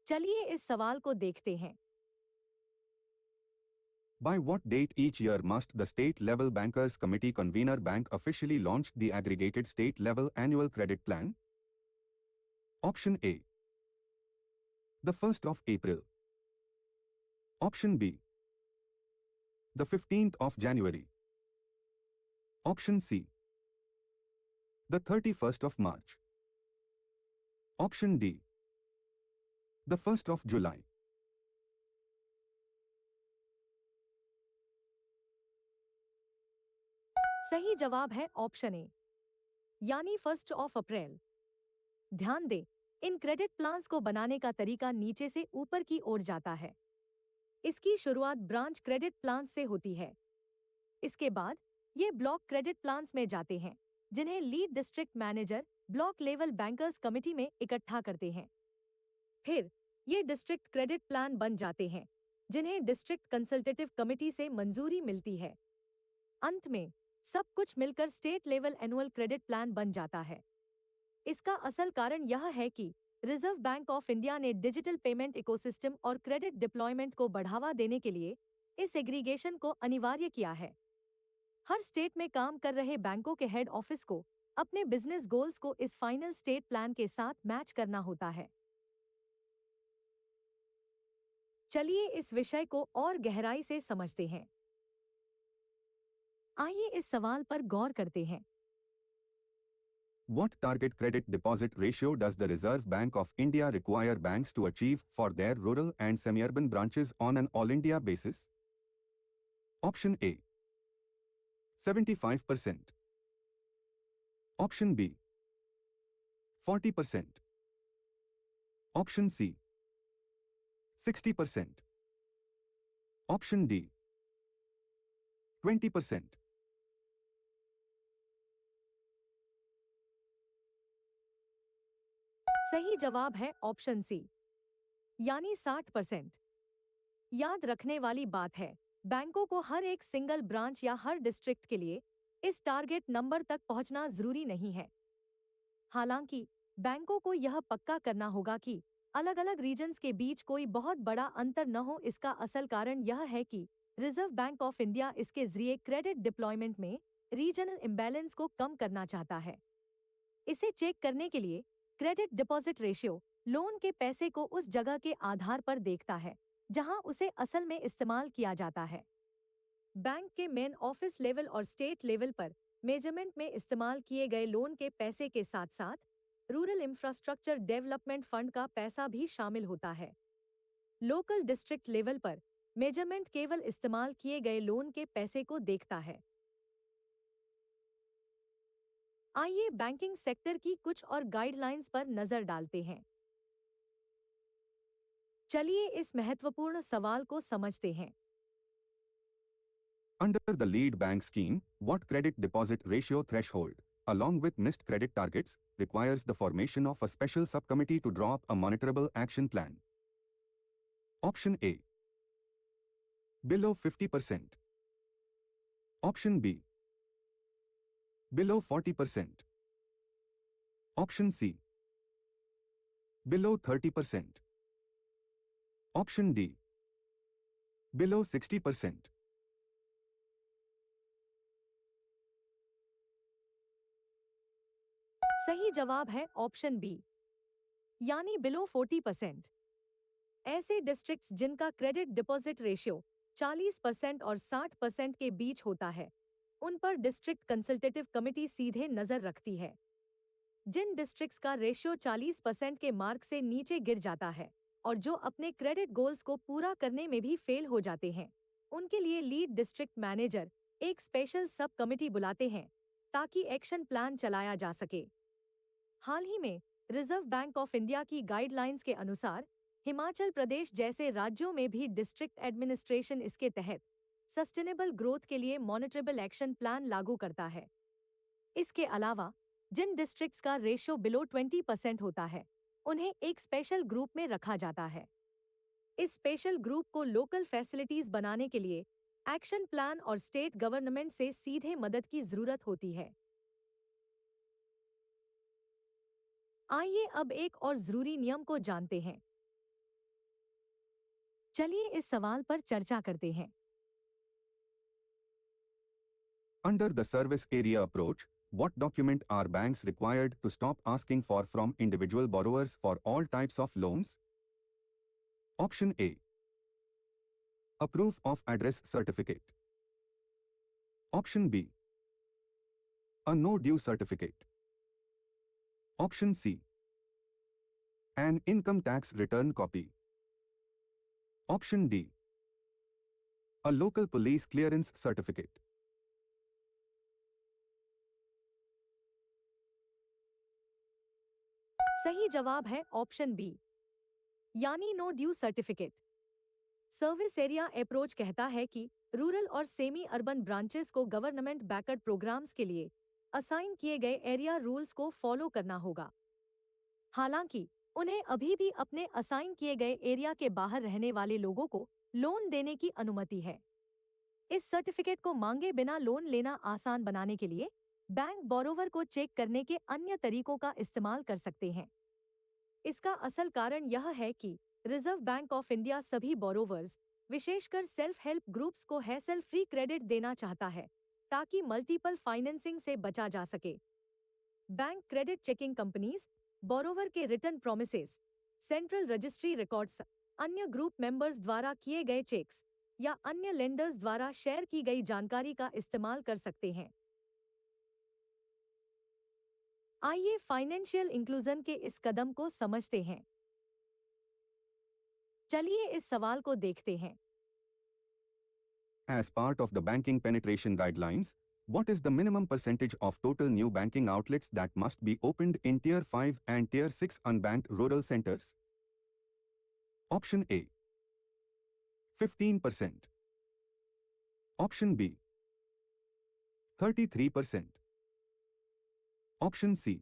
चलिए इस सवाल को देखते हैं। By what date each year must the State Level Bankers Committee Convener Bank officially launch the aggregated state level annual credit plan? Option A. The 1st of April. Option B. The 15th of January. Option C. The 31st of March. Option D. The 1st of July. सही जवाब है option A, यानी 1 अप्रैल। ध्यान दें, in credit plans को बनाने का तरीका नीचे से ऊपर की ओर जाता है। इसकी शुरुआत ब्रांच क्रेडिट प्लान्स से होती है। इसके बाद ये ब्लॉक क्रेडिट प्लान्स में जाते हैं जिन्हें lead district manager block level bankers committee में इकट्ठा करते हैं। फिर ये डिस्ट्रिक्ट क्रेडिट प्लान बन जाते हैं जिन्हें डिस्ट्रिक्ट कंसल्टेटिव कमेटी से मंजूरी मिलती है। अंत में सब कुछ मिलकर state level annual credit plan बन जाता है। इसका असल कारण यह है कि रिजर्व बैंक ऑफ इंडिया ने डिजिटल पेमेंट इकोसिस्टम और क्रेडिट डिप्लॉयमेंट को बढ़ावा देने के लिए इस एग्रीगेशन को अनिवार्य किया है। हर स्टेट में काम कर रहे बैंकों के हेड ऑफिस को अपने बिजनेस गोल्स को इस फाइनल स्टेट प्लान के साथ मैच करना होता है। चलिए इस विषय को और गहराई से समझते हैं। आइए इस सवाल पर गौर करते हैं। What target credit deposit ratio does the Reserve Bank of India require banks to achieve for their rural and semi-urban branches on an all-India basis? Option A. 75%. Option B, 40%. Option C, 60%. Option D, 20%. सही जवाब है option C, यानी 60%। याद रखने वाली बात है, बैंकों को हर एक सिंगल ब्रांच या हर डिस्ट्रिक्ट के लिए इस टारगेट नंबर तक पहुंचना जरूरी नहीं है। हालांकि बैंकों को यह पक्का करना होगा कि अलग अलग रीजन्स के बीच कोई बहुत बड़ा अंतर न हो। इसका असल कारण यह है कि रिजर्व बैंक ऑफ इंडिया इसके जरिए क्रेडिट डिप्लॉयमेंट में रीजनल इम्बैलेंस को कम करना चाहता है। इसे चेक करने के लिए क्रेडिट डिपॉजिट रेशियो लोन के पैसे को उस जगह के आधार पर देखता है जहां उसे असल में इस्तेमाल किया जाता है। बैंक के मेन ऑफिस लेवल और स्टेट लेवल पर मेजरमेंट में इस्तेमाल किए गए लोन के पैसे के साथ साथ रूरल इंफ्रास्ट्रक्चर डेवलपमेंट फंड का पैसा भी शामिल होता है। लोकल डिस्ट्रिक्ट लेवल पर मेजरमेंट केवल इस्तेमाल किए गए लोन के पैसे को देखता है। आइए बैंकिंग सेक्टर की कुछ और गाइडलाइंस पर नजर डालते हैं। चलिए इस महत्वपूर्ण सवाल को समझते हैं। Under the lead bank scheme, what credit deposit ratio threshold, along with missed credit targets, requires the formation of a special subcommittee to draw up a monitorable action plan? Option A, below 50%. Option B, below 40%. Option C, below 30%. Option D, below 60%. सही जवाब है option B, यानी below 40%। ऐसे districts जिनका credit deposit ratio 40% और 60% के बीच होता है, उन पर डिस्ट्रिक्ट कंसल्टेटिव कमेटी सीधे नजर रखती है। जिन डिस्ट्रिक्ट्स का रेशियो 40% के मार्क से नीचे गिर जाता है और जो अपने क्रेडिट गोल्स को पूरा करने में भी फेल हो जाते हैं, उनके लिए लीड डिस्ट्रिक्ट मैनेजर एक स्पेशल सब कमेटी बुलाते हैं ताकि एक्शन प्लान चलाया जा सके। हाल ही में रिजर्व बैंक ऑफ इंडिया की गाइडलाइंस के अनुसार हिमाचल प्रदेश जैसे राज्यों में भी डिस्ट्रिक्ट एडमिनिस्ट्रेशन इसके तहत सस्टेनेबल ग्रोथ के लिए मॉनिटरेबल एक्शन प्लान लागू करता है। इसके अलावा जिन डिस्ट्रिक्ट्स का रेशियो बिलो 20% होता है, उन्हें एक स्पेशल ग्रुप में रखा जाता है। इस स्पेशल ग्रुप को लोकल फैसिलिटीज बनाने के लिए एक्शन प्लान और स्टेट गवर्नमेंट से सीधे मदद की जरूरत होती है। आइए अब एक और जरूरी नियम को जानते हैं। चलिए इस सवाल पर चर्चा करते हैं। Under the service area approach, what document are banks required to stop asking for from individual borrowers for all types of loans? Option A, a proof of address certificate. Option B, a no due certificate. Option C, an income tax return copy. Option D, a local police clearance certificate. सही जवाब है option B, यानी no due certificate. Service area approach कहता है कि rural और semi urban branches को government backup programmes के लिए असाइन किए गए एरिया रूल्स को फॉलो करना होगा। हालांकि उन्हें अभी भी अपने असाइन किए गए एरिया के बाहर रहने वाले लोगों को लोन देने की अनुमति है। इस सर्टिफिकेट को मांगे बिना लोन लेना आसान बनाने के लिए बैंक बोरोवर को चेक करने के अन्य तरीकों का इस्तेमाल कर सकते हैं। इसका असल कारण यह है कि रिजर्व बैंक ऑफ इंडिया सभी बोरोवर्स, विशेषकर सेल्फ हेल्प ग्रुप्स को हैसल फ्री क्रेडिट देना चाहता है ताकि मल्टीपल फाइनेंसिंग से बचा जा सके। Bank credit checking companies borrower के return promises, central registry records, अन्य ग्रुप मेंबर्स द्वारा किए गए चेक्स या अन्य लेंडर्स द्वारा शेयर की गई जानकारी का इस्तेमाल कर सकते हैं। आइए फाइनेंशियल इंक्लूजन के इस कदम को समझते हैं। चलिए इस सवाल को देखते हैं। As part of the banking penetration guidelines, What is the minimum percentage of total new banking outlets that must be opened in Tier 5 and Tier 6 unbanked rural centers? Option A, 15%. Option B, 33%. Option C,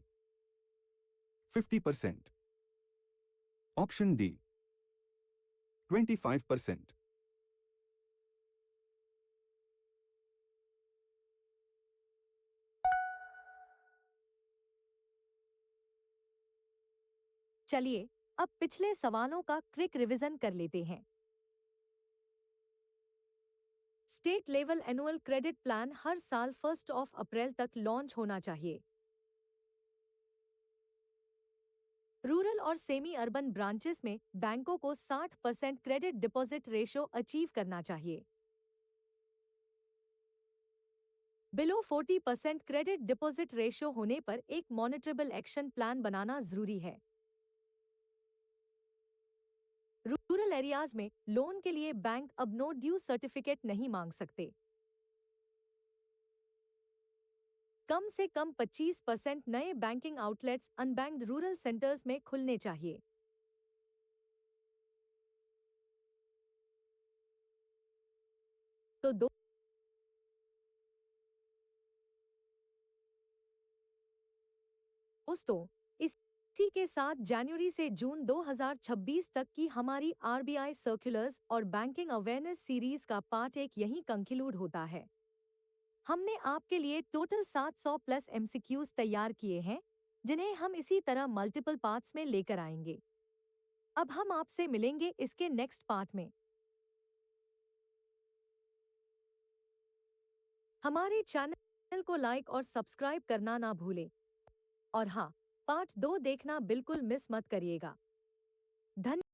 50%. Option D, 25%. चलिए अब पिछले सवालों का quick revision कर लेते हैं। State level annual credit plan हर साल 1 अप्रैल तक लॉन्च होना चाहिए। रूरल और सेमी अर्बन ब्रांचेस में बैंकों को 60% क्रेडिट डिपॉजिट रेशो अचीव करना चाहिए। बिलो 40% क्रेडिट डिपॉजिट रेशो होने पर एक मॉनिटरेबल एक्शन प्लान बनाना जरूरी है। रूरल एरियाज में लोन के लिए बैंक अब नो ड्यू सर्टिफिकेट नहीं मांग सकते। कम से कम 25% नए banking outlets unbanked rural centres में खुलने चाहिए। तो दोस्तों, इसी के साथ जनवरी से जून 2026 तक की हमारी आरबीआई सर्कुलर्स और बैंकिंग अवेयरनेस सीरीज का पार्ट 1 यहीं कंक्लूड होता है। हमने आपके लिए टोटल 700 प्लस एमसीक्यूज तैयार किए हैं, जिन्हें हम इसी तरह मल्टीपल पार्ट्स में लेकर आएंगे। अब हम आपसे मिलेंगे इसके नेक्स्ट पार्ट में। हमारे चैनल को लाइक और सब्सक्राइब करना ना भूलें। और हाँ, पार्ट 2 देखना बिल्कुल मिस मत करिएगा। धन्यवाद।